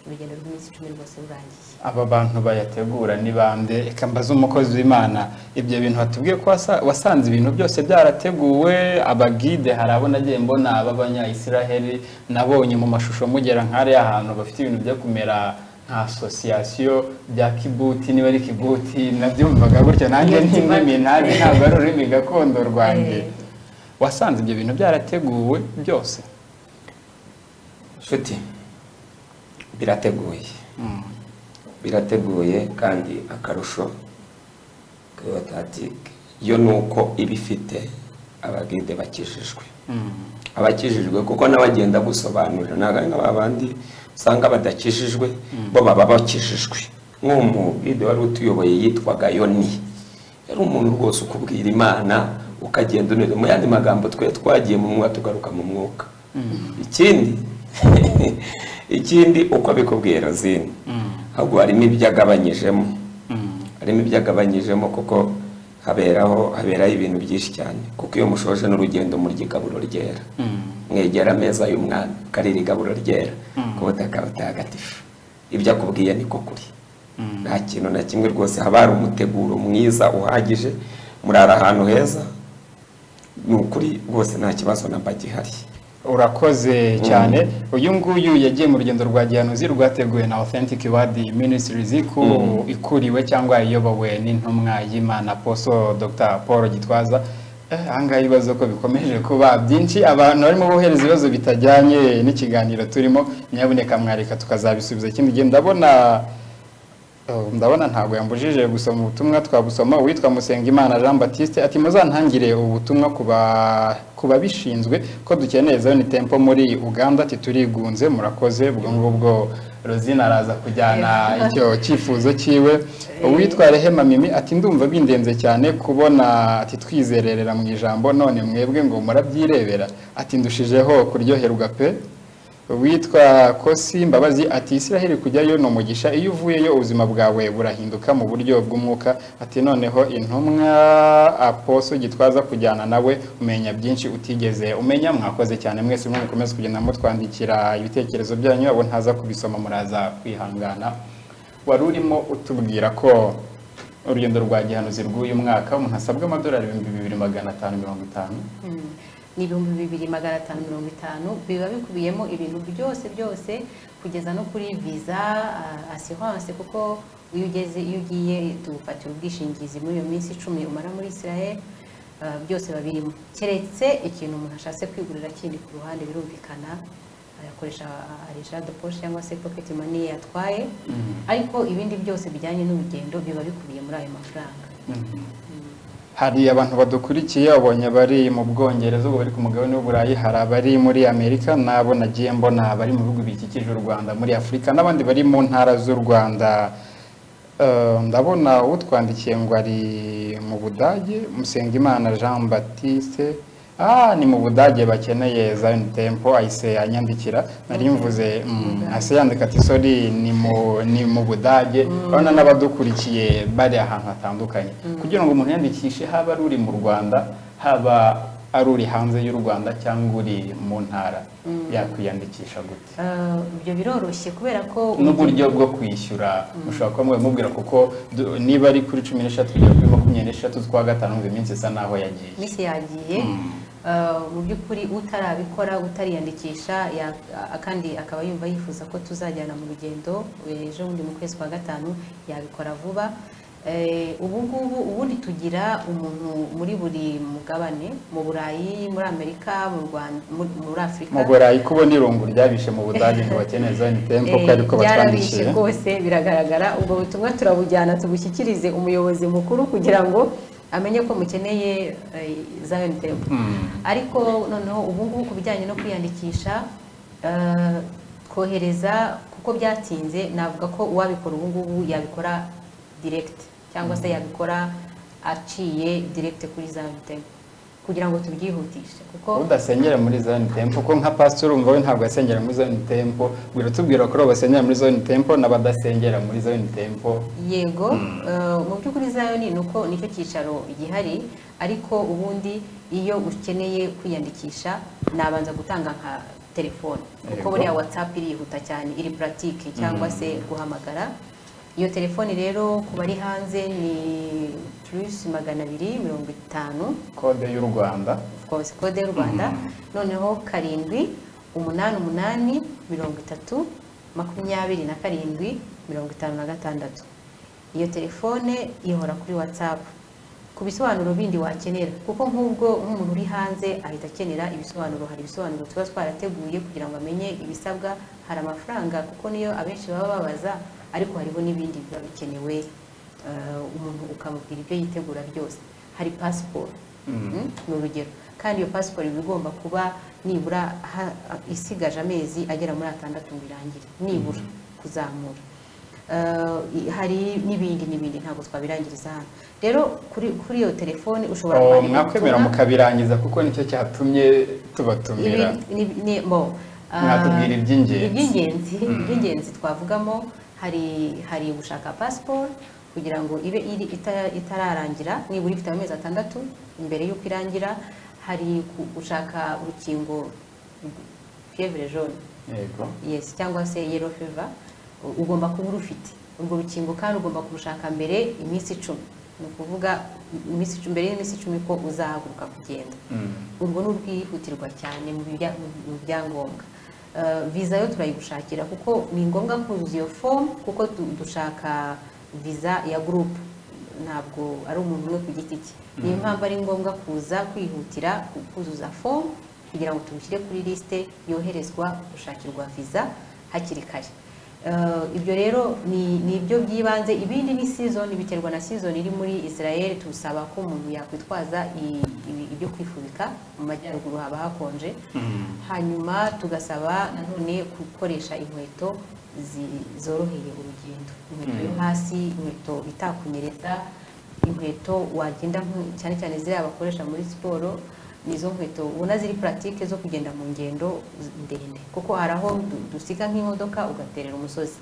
urugendo rw'iminsi 10 rwose rurangiye. Aba bantu bayategura ni bande? Eka mbaza umukozi w'Imana, ibyo bintu hatubwiye ko wasanze ibintu byose byarateguwe, abagide harabona agiye mbona ab'abanya Israel nabonye mu mashusho mugera nk'ari ahantu bafite ibintu byo kumera nka association bya kibuti, niba ari kibuti nabyumvaga gutyo nanjye n'indimi ntabwo ari ururimi gakondo rwanjye. Wasanze ibyo bintu byarateguwe byose? Nshuti, birateguye kandi akarusho k'abatatike yo nuko ibifite abagide bakijijwe. Abakijijwe kuko n'abagenda gusobanurira ntabwo abandi usanga badakijijwe, bo baba bakijijwe. Nk'umugide wari utuyoboye yitwaga Yoni, yari umuntu rwose ukubwira Imana ukagenda uneze. Mu yandi magambo twagiye mu mwuka tugaruka mu mwuka. Ikindi uko bikubwiye Rozine, ahubwo harimo ibyagabanyijemo kuko haberaho ibintu byinshi cyane, kuko iyo mushoje n'urugendo muri igaburo ryera mwegera ameza y'umwami kariri igaburo ryera ku butaka butagatifu. Ibyo akubwiye niko kuri, nta kintu na kimwe rwose. Haba hari umuteguro mwiza uhagije, murara ahantu heza, ni ukuri rwose nta kibazo namba gihari. Urakoze cyane. Uyu nguyu yagiye mu rugendo rwa gihanuzi rwateguwe na Authentic Word Ministries ikuriwe cyangwa iyobowe n'intumwa y'Imana Apostle Dr. Paul Gitwaza. Ahangaha ibibazo ko bikomeje kuba byinshi, abantu barimo bohereza ibibazo bitajyanye n'ikiganiro turimo, nyabuneka mwareka tukazabisubiza ikindi gihe. Ndabona ntabwo yambujije gusoma ubutumwa, twabusoma. Witwa Musengimana Jean Baptiste ati muzantangire ubutumwa kuba bishinzwe ko dukeneye ni tempo muri Uganda, ati turigunze. Murakoze. Ubwo ngubwo Rozine araza kujyana icyo cyifuzo cyiwe. Witwa Rehema Mimi ati ndumva bindenze cyane kubona ati twizererera mu ijambo none mwebwe ngo murabyirebera, ati ndushijeho kuryoherwa pe. Witwa Kosi Mbabazi ati Israel kujyayo no mugisha, iyo uvuyeyo ubuzima bwawe burahinduka mu buryo bw'umwuka, ati noneho intumwa Apostle Gitwaza kujyana nawe umenya byinshi utigeze umenya. Mwakoze cyane mwese, mukomeze kugenda mutwandikira ibitekerezo byanyu, abo ntaza kubisoma muraza kwihangana. Wari urimo utubwira ko urugendo rwa gihanuzi rw'uyu mwaka umuntu asabwa amadolari 2,550. Ni 2,550 biba bikubiyemo ibintu byose kugeza no kuri visa, assurance, kuko iyo ugiye tufatira ubwishingizi muri iyo minsi 10 umara muri Israel, byose babirimo. Keretse ikintu umuntu ashatse kwigurira kindi ku ruhande birumvikana ayakoresha arisha de poche cyangwa se pocket money yatwaye, ariko ibindi byose bijyanye n'urugendo biba bikubiye muri ayo mafaranga. Hari abantu badukurikiye abonye bari mu Bwongereza, ubwo bari ku mugabane w'Uburayi, hari abari muri Amerika, nabo nagiye mbona bari mu bihugu bikikije u Rwanda muri Afurika, n'abandi bari mu ntara z'u Rwanda. Ndabona utwandikiye ngo ari mu Budage, Musengimana Jean Baptiste, ni mu Budage bakeneye Zion Temple, ahise anyandikira, nari mvuze ase yandika ati sorry ni mu Budage. Urabona n'abadukurikiye bari ahantu hatandukanye, kugira ngo umuntu yandikishe haba ari uri mu Rwanda, haba ari uri hanze y'u Rwanda cyangwa uri mu ntara, yakwiyandikisha gute? Ibyo biroroshye kubera ko n'uburyo bwo kwishyura mushobora kuba mubwira, kuko niba ari kuri 13 kugera kuri 23 z'ukwa gatanu, ngo iminsi isa naho yagiye. Iminsi yagiye. Mu by'ukuri utarabikora, utariyandikisha, kandi akaba yumva yifuza ko tuzajyana mu rugendo ejo bundi mu kwezi kwa gatanu, yabikora vuba. Ubu ngubu ubundi tugira umuntu muri buri mugabane, mu Burayi, muri Amerika, mu Rwanda, muri Afurika. Mu Burayi kubona irungu ryabishe mu Budage ngo bakeneye Zion Temple, ko ariko batwandikira rwose biragaragara. Ubwo butumwa turabujyana tubushyikirize umuyobozi mukuru kugira ngo amenye ko mukeneye Zion Temple. Ariko noneho ubu ngubu ku bijyanye no kwiyandikisha, kohereza kuko byatinze, navuga ko uwabikora ubu ngubu yabikora direct, cyangwa se yabikora aciye direct kuri Zion Temple kugira ngo tubyihutishe. Kuko udasengera muri Zion Temple, ko nka pastor umva we ntabwo asengera muri Zion Temple, bwira tubwira ko basengera muri Zion Temple n'abadasengera muri Zion Temple. Yego, mu by'ukuri Zion nuko nicyo cyicaro gihari, ariko ubundi iyo ukeneye kwiyandikisha nabanza gutanga nka telefone, kuko buriya WhatsApp irihuta cyane, iri pratique, cyangwa se guhamagara. Iyo telefoni rero ku bari hanze ni +250 kode y'u Rwanda, of course kode y'u Rwanda, noneho 788332756. Iyo telefone ihora kuri WhatsApp. Ku bisobanuro bindi wakenera, kuko nk'ubwo nk'umuntu uri hanze ahita akenera ibisobanuro, hari ibisobanuro tuba twarateguye kugira ngo amenye ibisabwa, hari amafaranga kuko niyo abenshi baba babaza, ariko hariho n'ibindi biba bikenewe, umuntu ukamubwira ibyo yitegura byose. Hari passport, ni urugero, kandi iyo passport iba igomba kuba nibura isigaje amezi agera muri 6 ngo irangire, nibura kuzamura. Hari n'ibindi ntabwo twabirangiriza hano. Rero kuri iyo telefone ushobora kwandika, mwakwemera mukabirangiza, kuko nicyo cyatumye tubatumira. Mwatubwira iby'ingenzi twavugamo. Hari gushaka passport kugira ngo ibe itararangira, nibura ifite amezi 6 imbere y'uko irangira. Hari gushaka urukingo fièvre jaune, yego, yes, cyangwa se yellow fever, ugomba kuba urufite urwo rukingo, kandi ugomba kurushaka mbere iminsi 10, ni ukuvuga mbere y'iminsi 10 ko uzahaguruka kugenda. Urwo ni urwihutirwa cyane mu byangombwa. Visa yo turayigushakira, kuko ni ngombwa kuzuza iyo form, kuko dushaka visa ya group, ntabwo ari umuntu umwe ku giti cye. Niyo mpamvu ari ngombwa kuza kwihutira kuzuza form kugira ngo tubishyire kuri liste yoherezwa gushakirwa visa hakiri kare. Ibyo rero ni ibyo byibanze. Ibindi ni season, biterwa na season iri muri Israel. Tusaba ko umuntu yakwitwaza ibyo kwifubika, mu majyaruguru haba hakonje. Hanyuma tugasaba nanone gukoresha inkweto zoroheye urugendo, inkweto yo hasi, inkweto itakunyereza, inkweto wagenda cyane cyane ziriya bakoresha muri siporo. Nizo nkweto ubona ziri pratique zo kugenda mu ngendo ndende, kuko haraho dusiga nk'imodoka ugaterera umusozi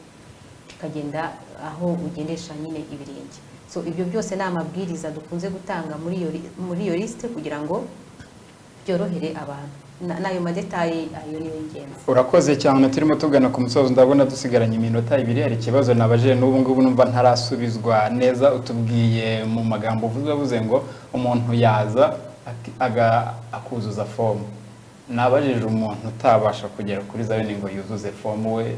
ukagenda aho ugendesha nyine ibirenge. So ibyo byose ni amabwiriza dukunze gutanga muri iyo liste kugira ngo byorohere abantu. Nayo madetaye ayo ni ingenzi. Urakoze cyane, turimo tugana ku musozo, ndabona dusigaranye iminota 2. Hari ikibazo nabaje n'ubu ngubu numva ntarasubizwa neza. Utubwiye mu magambo uvuze ngo umuntu yaza akuzuza form, nabajije umuntu utabasha kugera kuri Zion ngo yuzuze fomu we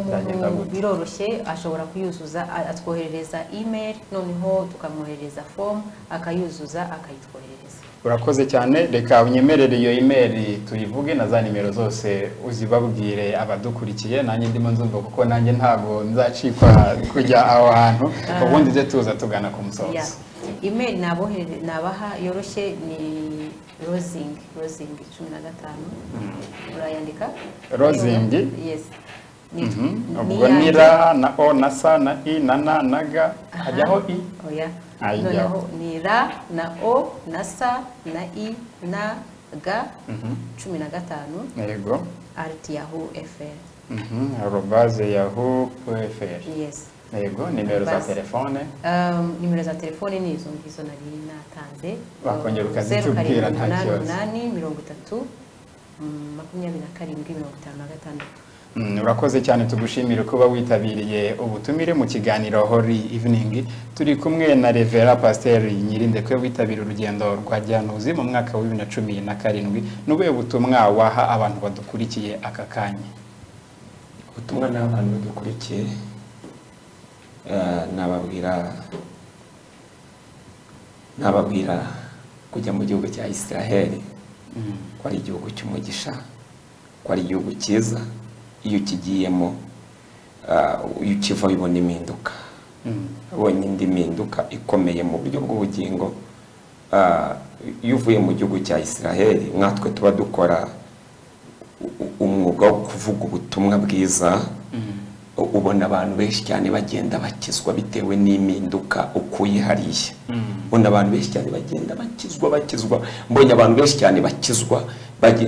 byagenda umuntu gute? biroroshye ashobora kuyuzuza atwoherereza email noneho tukamwoherereza form akayuzuza akayitwoherereza. Urakoze cyane, reka unyemerere iyo email tuyivuge na za nimero zose uzibabwire abadukurikiye, nanjye ndimo nzumva kuko nanjye ntago nzacikwa kujya aho hantu, ubundi je tuza tugana ku musozo. Yeah. Email nabaha yoroshye ni Rosing 15 urayandika Rosing? Yes. Ubwo ni ra na o na sa na i na na na ga hajyaho i? Oya. Ajyaho. Noneho ni ra na o na sa na i na ga 15 Yego. @yahoo.fr. @yahoo.fr. Yes. Yego, nimero za telefone. Nimero za telefone ni izo ngizo nari natanze. Wakongera ukazitubwira nta kibazo. 0833 Urakoze cyane, tugushimire kuba witabiriye ubutumire mu kiganiro Holy Evening. Turi kumwe na Revera Pasteur Nyirindekwe witabira urugendo rwa Gihanuzi mu mwaka wa 2017. Nubuye butumwa waha abantu badukurikiye aka kanya? Ubutumwa n'abantu badukurikiye nababwira kujya mu gihugu cya Israel, ko ari igihugu cy'umugisha, ko ari igihugu cyiza. Iyo ukigiyemo iyo ukiva bibona impinduka, abonye indi mpinduka ikomeye mu buryo bw'ubugingo. Iyo uvuye mu gihugu cya Israel, mwatwe tuba dukora umwuga wo kuvuga ubutumwa bwiza, ubona abantu benshi cyane bagenda bakizwa bitewe n'impinduka ukuye hariya. Ubona abantu benshi cyane bagenda bakizwa, mbonye abantu benshi cyane bakizwa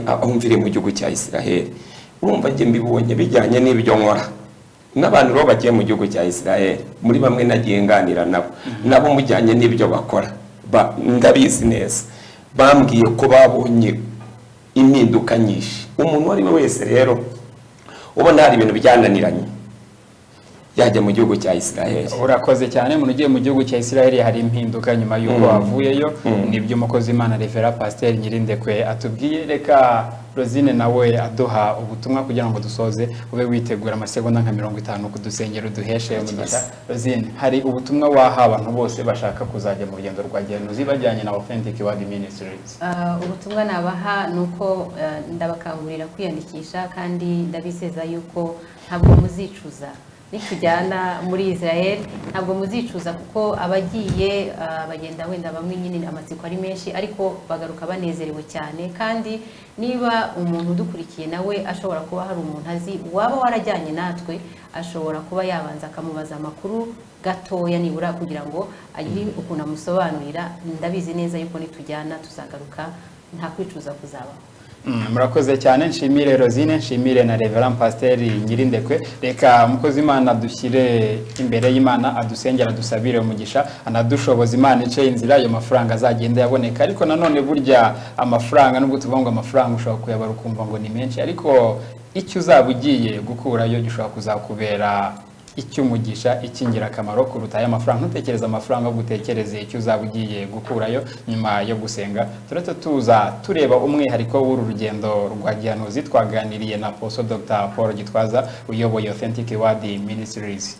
aho mvire mu gihugu cya Israel. Urumva nge mbibonye bijyanye n'ibyo nkora. N'abantu rero bagiye mu gihugu cya Israel, muri bamwe nagiye nganira nabo mujyanye n'ibyo bakora, ndabizi neza, bambwiye ko babonye impinduka nyinshi. Umuntu wari wese rero ubona hari ibintu byananiranye yajya mu gihugu cya Israel. Urakoze cyane, umuntu ugiye mu gihugu cya Israel hari impinduka nyuma y'uko wavuyeyo. Nibyo umukozi Imana Revera Pasteur Nyirindekwe atubwiye. Reka Rosine nawe aduha ubutumwa kugira ngo dusoze, ube witegura amasegonda nka 50 kudusengera duheshe umugisha. Rosine, hari ubutumwa waha abantu bose bashaka kuzajya mu rugendo rwa Gihanuzi bajyanye na Authentic Word Ministries? Ubutumwa nabaha nuko ndabakangurira kwiyandikisha, kandi ndabizeza yuko ntabwo muzicuza nikujyana muri Israel, ntabwo muzicuza kuko abagiye bagenda wenda bamwe nyine amatsiko ari menshi, ariko bagaruka banezerewe cyane. Kandi niba umuntu udukurikiye nawe ashobora kuba hari umuntu azi waba warajyanye natwe, ashobora kuba yabanza akamubaza amakuru gatoya nibura kugira ngo agire ukuntu amusobanurira. Ndabizi neza yuko nitujyana tuzagaruka nta kwicuza kuzabaho. Murakoze cyane, nshimire Rosine, nshimire na Reverend Pasteur Nyirindekwe. Reka mukozi Imana dushyire imbere y'Imana, adusengera, dusabire umugisha, anadushoboza Imana ice inzira ayo mafaranga azagenda yaboneka. Ariko nanone burya amafaranga, nubwo tuvuga ngo amafaranga ushobora kuyabara ukumva ngo ni menshi, ariko icyo uzaba ugiye gukurayo gishobora kuzakubera icyumugisha, ikingirakamaro kuruta aya mafaranga. Ntutekereze amafaranga, gutekereze icyo uzaba ugiye gukurayo nyuma yo gusenga. Turetse tuza tureba umwihariko w'uru rugendo rwa Gihanuzi. Twaganiriye na Apostle Dr. Paul Gitwaza uyoboye Authentic Word Ministries.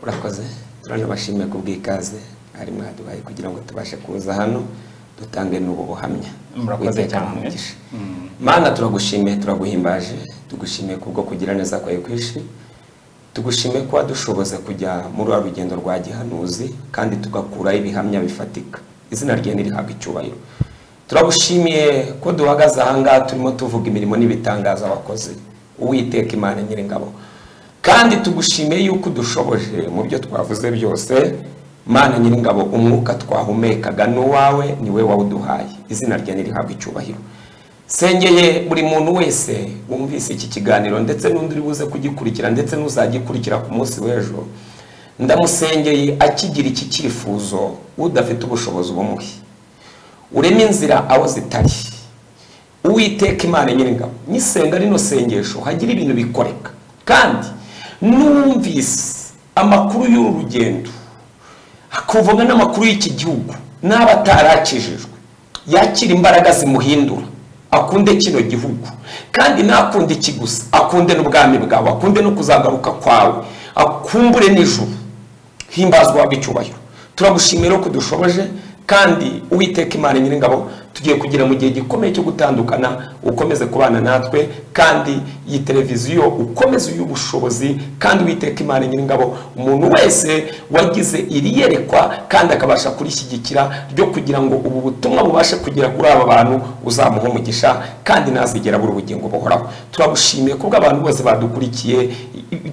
Urakoze, turanabashimiye kubw'ikaze ari mwaduhaye kugira ngo tubashe kuza hano dutange n'ubu buhamya. Murakoze cyane. Mana, turagushimiye, turaguhimbaje, tugushimiye kubwo kugira neza kwawe kwishi. Tugushime ko dushoboza kujya muri uru rugendo rwa Gihanuzi kandi tugakuraho ibihamya bifatika. Izina rye nirihabwa icyubahiro. Turagushimiye ko duhagaze aha ngaha turimo tuvuga imirimo n'ibitangaza wakoze, Uwiteka Imana Nyir'ingabo. Kandi tugushimiye yuko dushoboje mu byo twavuze byose. Mana Nyir'ingabo, umwuka twahumekaga n'uwawe niwe wawuduhaye. Izina rye nirihabwa icyubahiro. Sengeye buri muntu wese wumvise iki kiganiro ndetse n'undi uri buze kugikurikira ndetse n'uzagikurikira ku munsi w'ejo, ndamusengeye akigira iki cyifuzo, udafite ubushobozi bumuhe. Ureme inzira aho zitari. Uwiteka Imana Nyir'ingabo, nisenga rino sengesho hagira ibintu bikoreka. Kandi numvise amakuru y'uru rugendo, akuvuga n'amakuru y'iki gihugu n'abataracishijwe, yakira imbaraga zimuhindura akunde kino gihugu, kandi nakunde iki gusa, akunde n'ubwami bwawe, akunde no kuzagaruka kwawe, akumbure n'ijuru. Himbazwa icyubahiro. Turagushimira ko dushoboje, kandi Uwiteka Imana Nyiringabo tugiye kugira mu gihe gikomeye cyo gutandukana, ukomeze kubana natwe, kandi iyi televiziyo ukomeze uy'ubushobozi, kandi Uwiteka Imana Nyiringabo umuntu wese wagize iri yerekwa kandi akabasha kurishyigikira ryo kugira ngo ubu butumwa bubashe kugera kuri aba bantu, uzamuha umugisha kandi nazigera buri ubugingo buhoraho. Turagushimiye kubwo abantu bose badukurikiye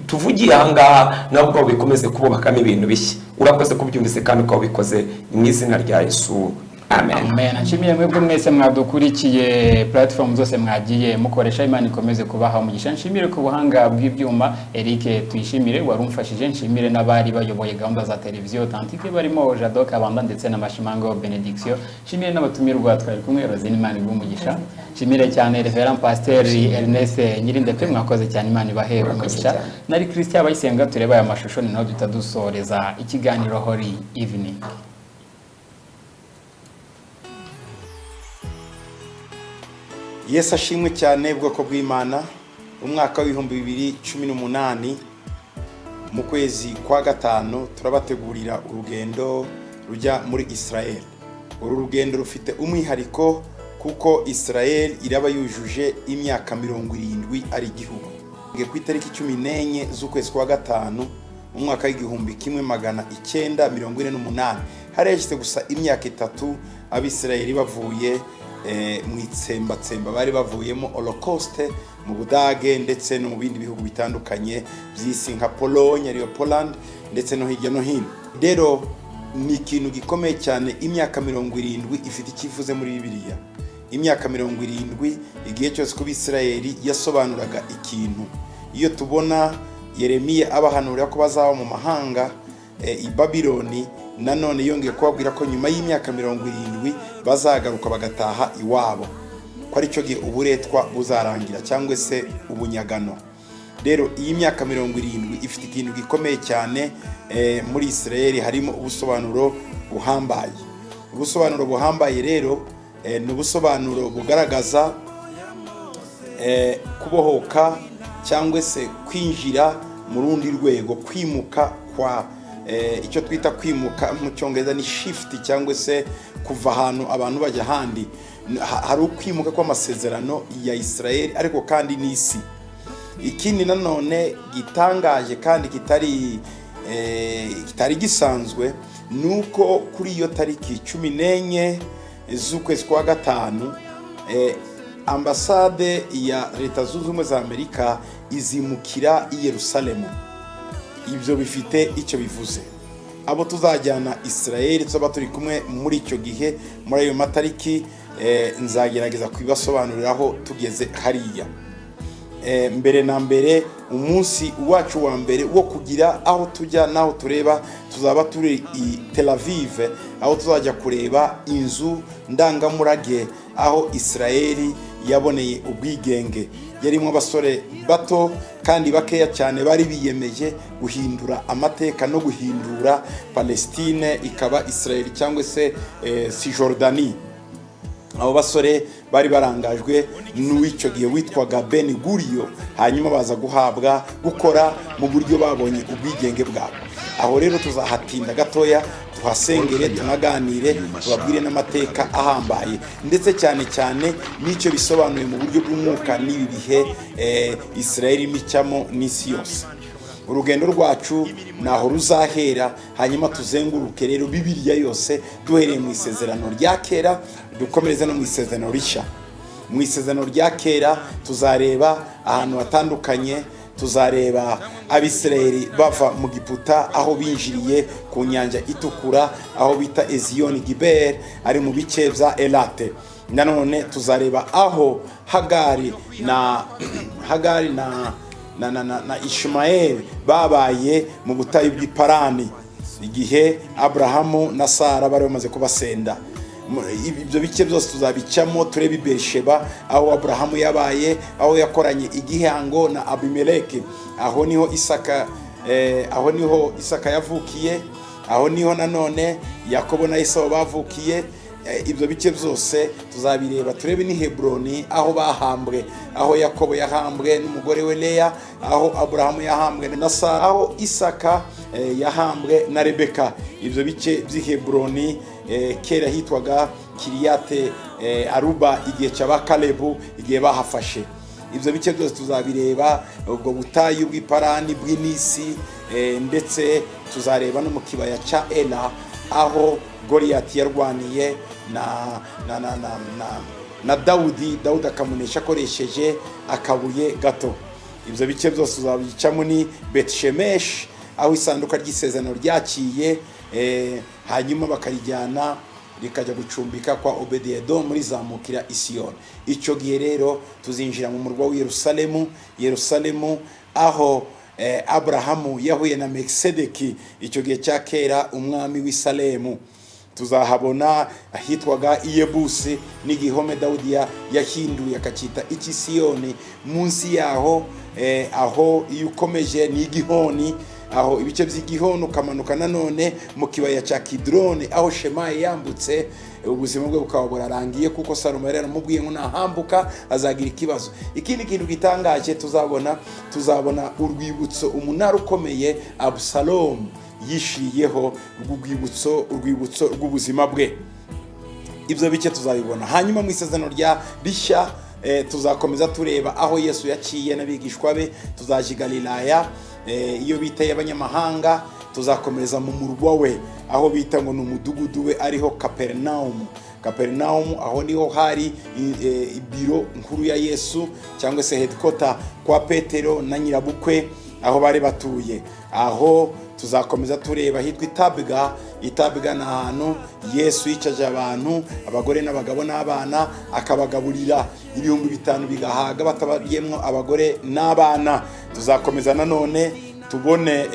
tuvugiye aha ngaha, nabwo bikomeze kububakamo ibintu bishya. Urakoze kubyumvise kandi ukaba ubikoze mu izina rya Yesu. Amen. Amen. Nshimiye mwebwe mwese mwadukurikiye platform zose mwagiye mukoresha. Imana ikomeze kubaha umugisha. Nshimire ku buhanga bw'ibyuma Eric Tuyishimire warumfashije. Nshimire n'abari bayoboye gahunda za televiziyo Authentique barimo Jado Kabanda ndetse na Mashimango Benediction. Nshimire n'abatumirwa twari kumwe Rosine Imana igumugisha. Nshimire cyane Reverend Pasteur Ernest Nyirindekwe, mwakoze cyane, Imana ibahe umugisha. Nari Christian Abayisenga, tureba aya mashusho ni naho dutadusoreza ikiganiro Holy Evening. Yesu ashimwe cyane bwoko bw'Imana. Umwaka w'ibihumbi 2018 mu kwezi kwa gatanu turabategurira urugendo rujya muri Israel. Uru rugendo rufite umwihariko kuko Israel iraba yujuje imyaka 70 ari igihugu. Ku itariki 14 z'ukwezi kwa gatanu mu mwaka w'igihumbi 1948 hareshye gusa imyaka 3 abisirayeli bavuye mu itsembatsemba bari bavuyemo Holocaust mu Budage ndetse no mu bindi bihugu bitandukanye by'isi nka Pologne ariyo Poland ndetse no hirya no hino. Rero ni ikintu gikomeye cyane, imyaka 70 ifite ikivuze muri Bibiliya. Imyaka 70 igihe cyose ku Bisirayeli yasobanuraga ikintu. Iyo tubona Yeremiya abahanurira ko bazaba mu mahanga i Babiloni, nanone yongeye kubabwira ko nyuma y'imyaka 70 bazagaruka bagataha iwabo, ko ari cyo gihe uburetwa buzarangira cyangwa se ubunyagano. Rero iyi myaka 70 ifite ikintu gikomeye cyane muri Israel, harimo ubusobanuro buhambaye. Ubusobanuro buhambaye rero ni ubusobanuro bugaragaza kubohoka cyangwa se kwinjira mu rundi rwego, kwimuka kwa icyo twita kwimuka mu cyongereza ni shift cyangwa se kuva ahantu abantu bajya handi. Hari ukwimuka kw'amasezerano ya Israel ariko kandi n'isi. Ikindi nanone gitangaje kandi kitari gisanzwe nuko kuri iyo tariki 14 z'ukwezi kwa gatanu ambasade ya Leta Zunze Ubumwe za Amerika izimukira i Yerusalemu. Ibyo bifite icyo bivuze. Abo tuzajyana Israel tuzaba turi kumwe muri icyo gihe, muri ayo matariki nzagerageza kubibasobanuriraho tugeze hariya. Mbere na mbere umunsi wacu wa mbere wo kugira aho tujya naho tureba, tuzaba turi i Tel Aviv, aho tuzajya kureba inzu ndangamurage aho Israeli yaboneye ubwigenge. Yarimo abasore bato kandi bakeya cyane bari biyemeje guhindura amateka no guhindura Palestine ikaba Israeli cyangwa se Cisjordanie. Abo basore bari barangajwe n'uw'icyo gihe witwaga Ben Gurion, hanyuma baza guhabwa gukora mu buryo babonye ubwigenge bwabo. Aho rero tuzahatinda gatoya, tuhasengere, tunaganire, tubabwire n'amateka ahambaye ndetse cyane cyane n'icyo bisobanuye mu buryo bw'umwuka n'ibi bihe Israeli micyamo n'isi yose. Urugendo rwacu naho ruzahera, hanyuma tuzenguruke rero Bibiliya yose duhereye mu isezerano rya kera dukomereza no mu isezerano rishya. Mu isezerano rya kera tuzareba ahantu hatandukanye, tuzareba Abisirayeli bava mu Giputa aho binjiriye ku nyanja itukura aho bita Ezioni Giber ari mu bice bya Elate. Nanone tuzareba aho Hagari na Ishmael babaye mu butayu bw'Iparani igihe Abrahamu na Sara bari bamaze kubasenda. Ibyo bice byose tuzabicamo, turebe Berisheba aho Abrahamu yabaye, aho yakoranye igihango na Abimeleki, aho niho Isaka yavukiye, aho niho nanone Yakobo na Esau bavukiye, ibyo bice byose tuzabireba, turebe ni Hebroni aho bahambwe, aho Yakobo yahambwe n'umugore we Leya, aho Aburahamu yahambwe na Sara, aho Isaka yahambwe na Rebeka. Ibyo bice by'i Hebroni kera hitwaga Kiriyate Aruba igihe cy'aba Kalebu igihe bahafashe. Ibyo bice byose tuzabireba, ubwo butayu bw'iparani bw'Inisi, ndetse tuzareba no mu kibaya cya Ela aho Goliyati yarwaniye na Dawudi akamunesha akoresheje akabuye gato. Ibyo bice byose tuzabicamo ni Bethshemesh aho isanduka ry'isezerano ryaciye, hanyuma bakarijyana rikajya gucumbika kwa Obed-Edom muri zamukira Isiyoni. Icyo gihe rero tuzinjira mu murwa wa Yerusalemu aho Aburahamu yahuye na Melkisedeki icyo gihe cya kera umwami w'i Salemu. Tuzahabona ahitwaga Iyebusi n'igihome Dawudi yahinduye akacyita Ikisiyoni. Munsi yaho aho iyo ukomeje ni Gihoni, aho ibice by'Igihoni ukamanuka nanone mu kibaya cya Kidroni aho Shemayi yambutse, ubuzima bwe bukaba burarangiye kuko Salomo yari yaramubwiye ngo nahambuka azagira ikibazo. Ikindi kintu gitangaje tuzabona urwibutso, umunara ukomeye Abusalomu yishiyeho, urwibutso rw'ubuzima bwe. Ibyo bice tuzabibona. Hanyuma mu isezerano rishya tuzakomeza tureba aho Yesu yaciye n'abigishwa be, tuzaje Galilaya iyo bita y'abanyamahanga, tuzakomereza mu murwa we aho bita ngo n'umudugudu we ariho Kaperinaumu, aho niho hari ibiro nkuru ya Yesu cyangwa se headquarter kwa Petero na nyirabukwe aho bari batuye. Aho tuzakomeza tureba hitwa Itabga na ahantu Yesu yicaje abantu, abagore n'abagabo n'abana, akabagaburira 5,000 bigahaga batabariyemo abagore n'abana. Tuzakomeza nanone tubone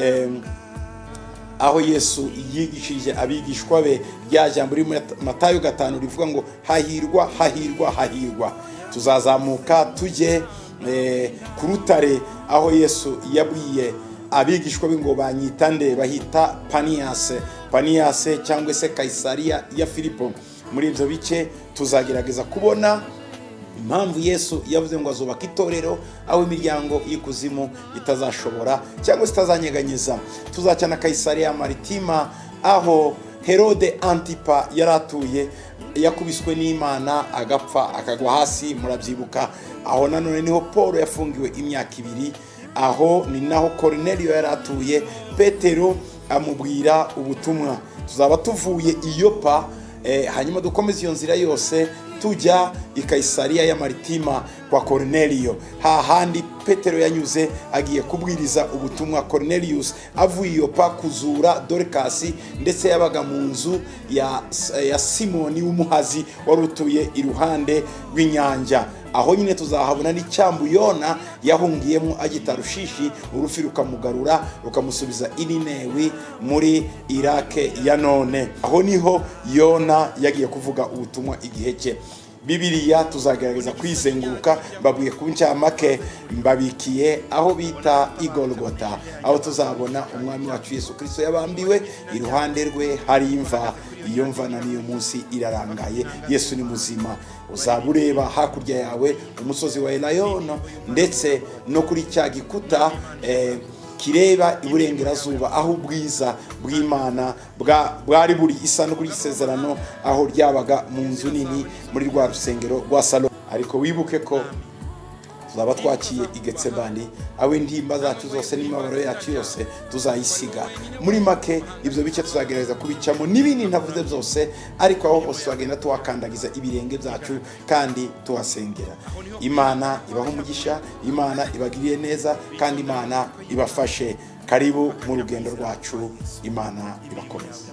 aho Yesu yigishije abigishwa be rya jambo muri Matayo 5 rivuga ngo hahirwa hahirwa hahirwa. Tuzazamuka tujye ku rutare aho Yesu yabwiye abigishwa be ngo banyitande, bahita Paniyase cyangwa se Kaisariya ya Filipo. Muri ibyo bice tuzagerageza kubona impamvu Yesu yavuze ngo azubaka itorero aho imiryango y'ikuzimu itazashobora cyangwa se itazanyeganyeza. Tuzacana Kaisariya Maritima aho Herode Antipa yaratuye, yakubiswe n'Imana agapfa akagwa hasi, murabyibuka. Aho nanone niho Paul yafungiwe imyaka 2, aho ni naho Cornelio yaratuye. Petero amubwira ubutumwa. Tuzaba tuvuye i Yopa, hanyuma dukomeza iyo nzira yose tujya i Kaisariya ya Maritima kwa Cornelio, hahandi Petero yanyuze agiye kubwiriza ubutumwa. Cornelius avuye Yopa kuzura Dorcas, ndetse yabaga mu nzu ya Simoni w'umuhazi wari utuye iruhande rw'inyanja. Aho nyine tuzahabona n'icyambu Yona yahungiyemo agita Rushishi, urufi rukamugarura rukamusubiza i Ninewi muri Irake ya none. Aho niho Yona yagiye kuvuga ubutumwa igihe cye. Bibiliya tuzagerageza kwizenguruka, mbabwiye ku ncamake mbabikiye aho bita Igolgota, aho tuzabona umwami wacu Yesu Kristo yabambiwe, iruhande rwe hari imva. Iyo mva na niyo munsi irarangaye. Yesu ni muzima. Uzabureba hakurya yawe umusozi wa Elayono, ndetse no kuri cya gikuta kireba iburengerazuba aho ubwiza bw'Imana bwari buri isa no kuri isezerano aho ryabaga mu nzu nini muri rwa rusengero rwa Salomo. Ariko wibuke ko tuzaba twakiye i Getsemani, aho intimba zacu zose n'imibabaro yacu yose tuzayisiga. Muri make ibyo bice tuzagerageza kubicamo n'ibindi ntavuze byose, ariko aho hose twagenda tuhakandagiza ibirenge byacu kandi tuhasengera. Imana ibaho umugisha, Imana ibagiriye neza, kandi Imana ibafashe. Karibu mu rugendo rwacu, Imana ibakomeza.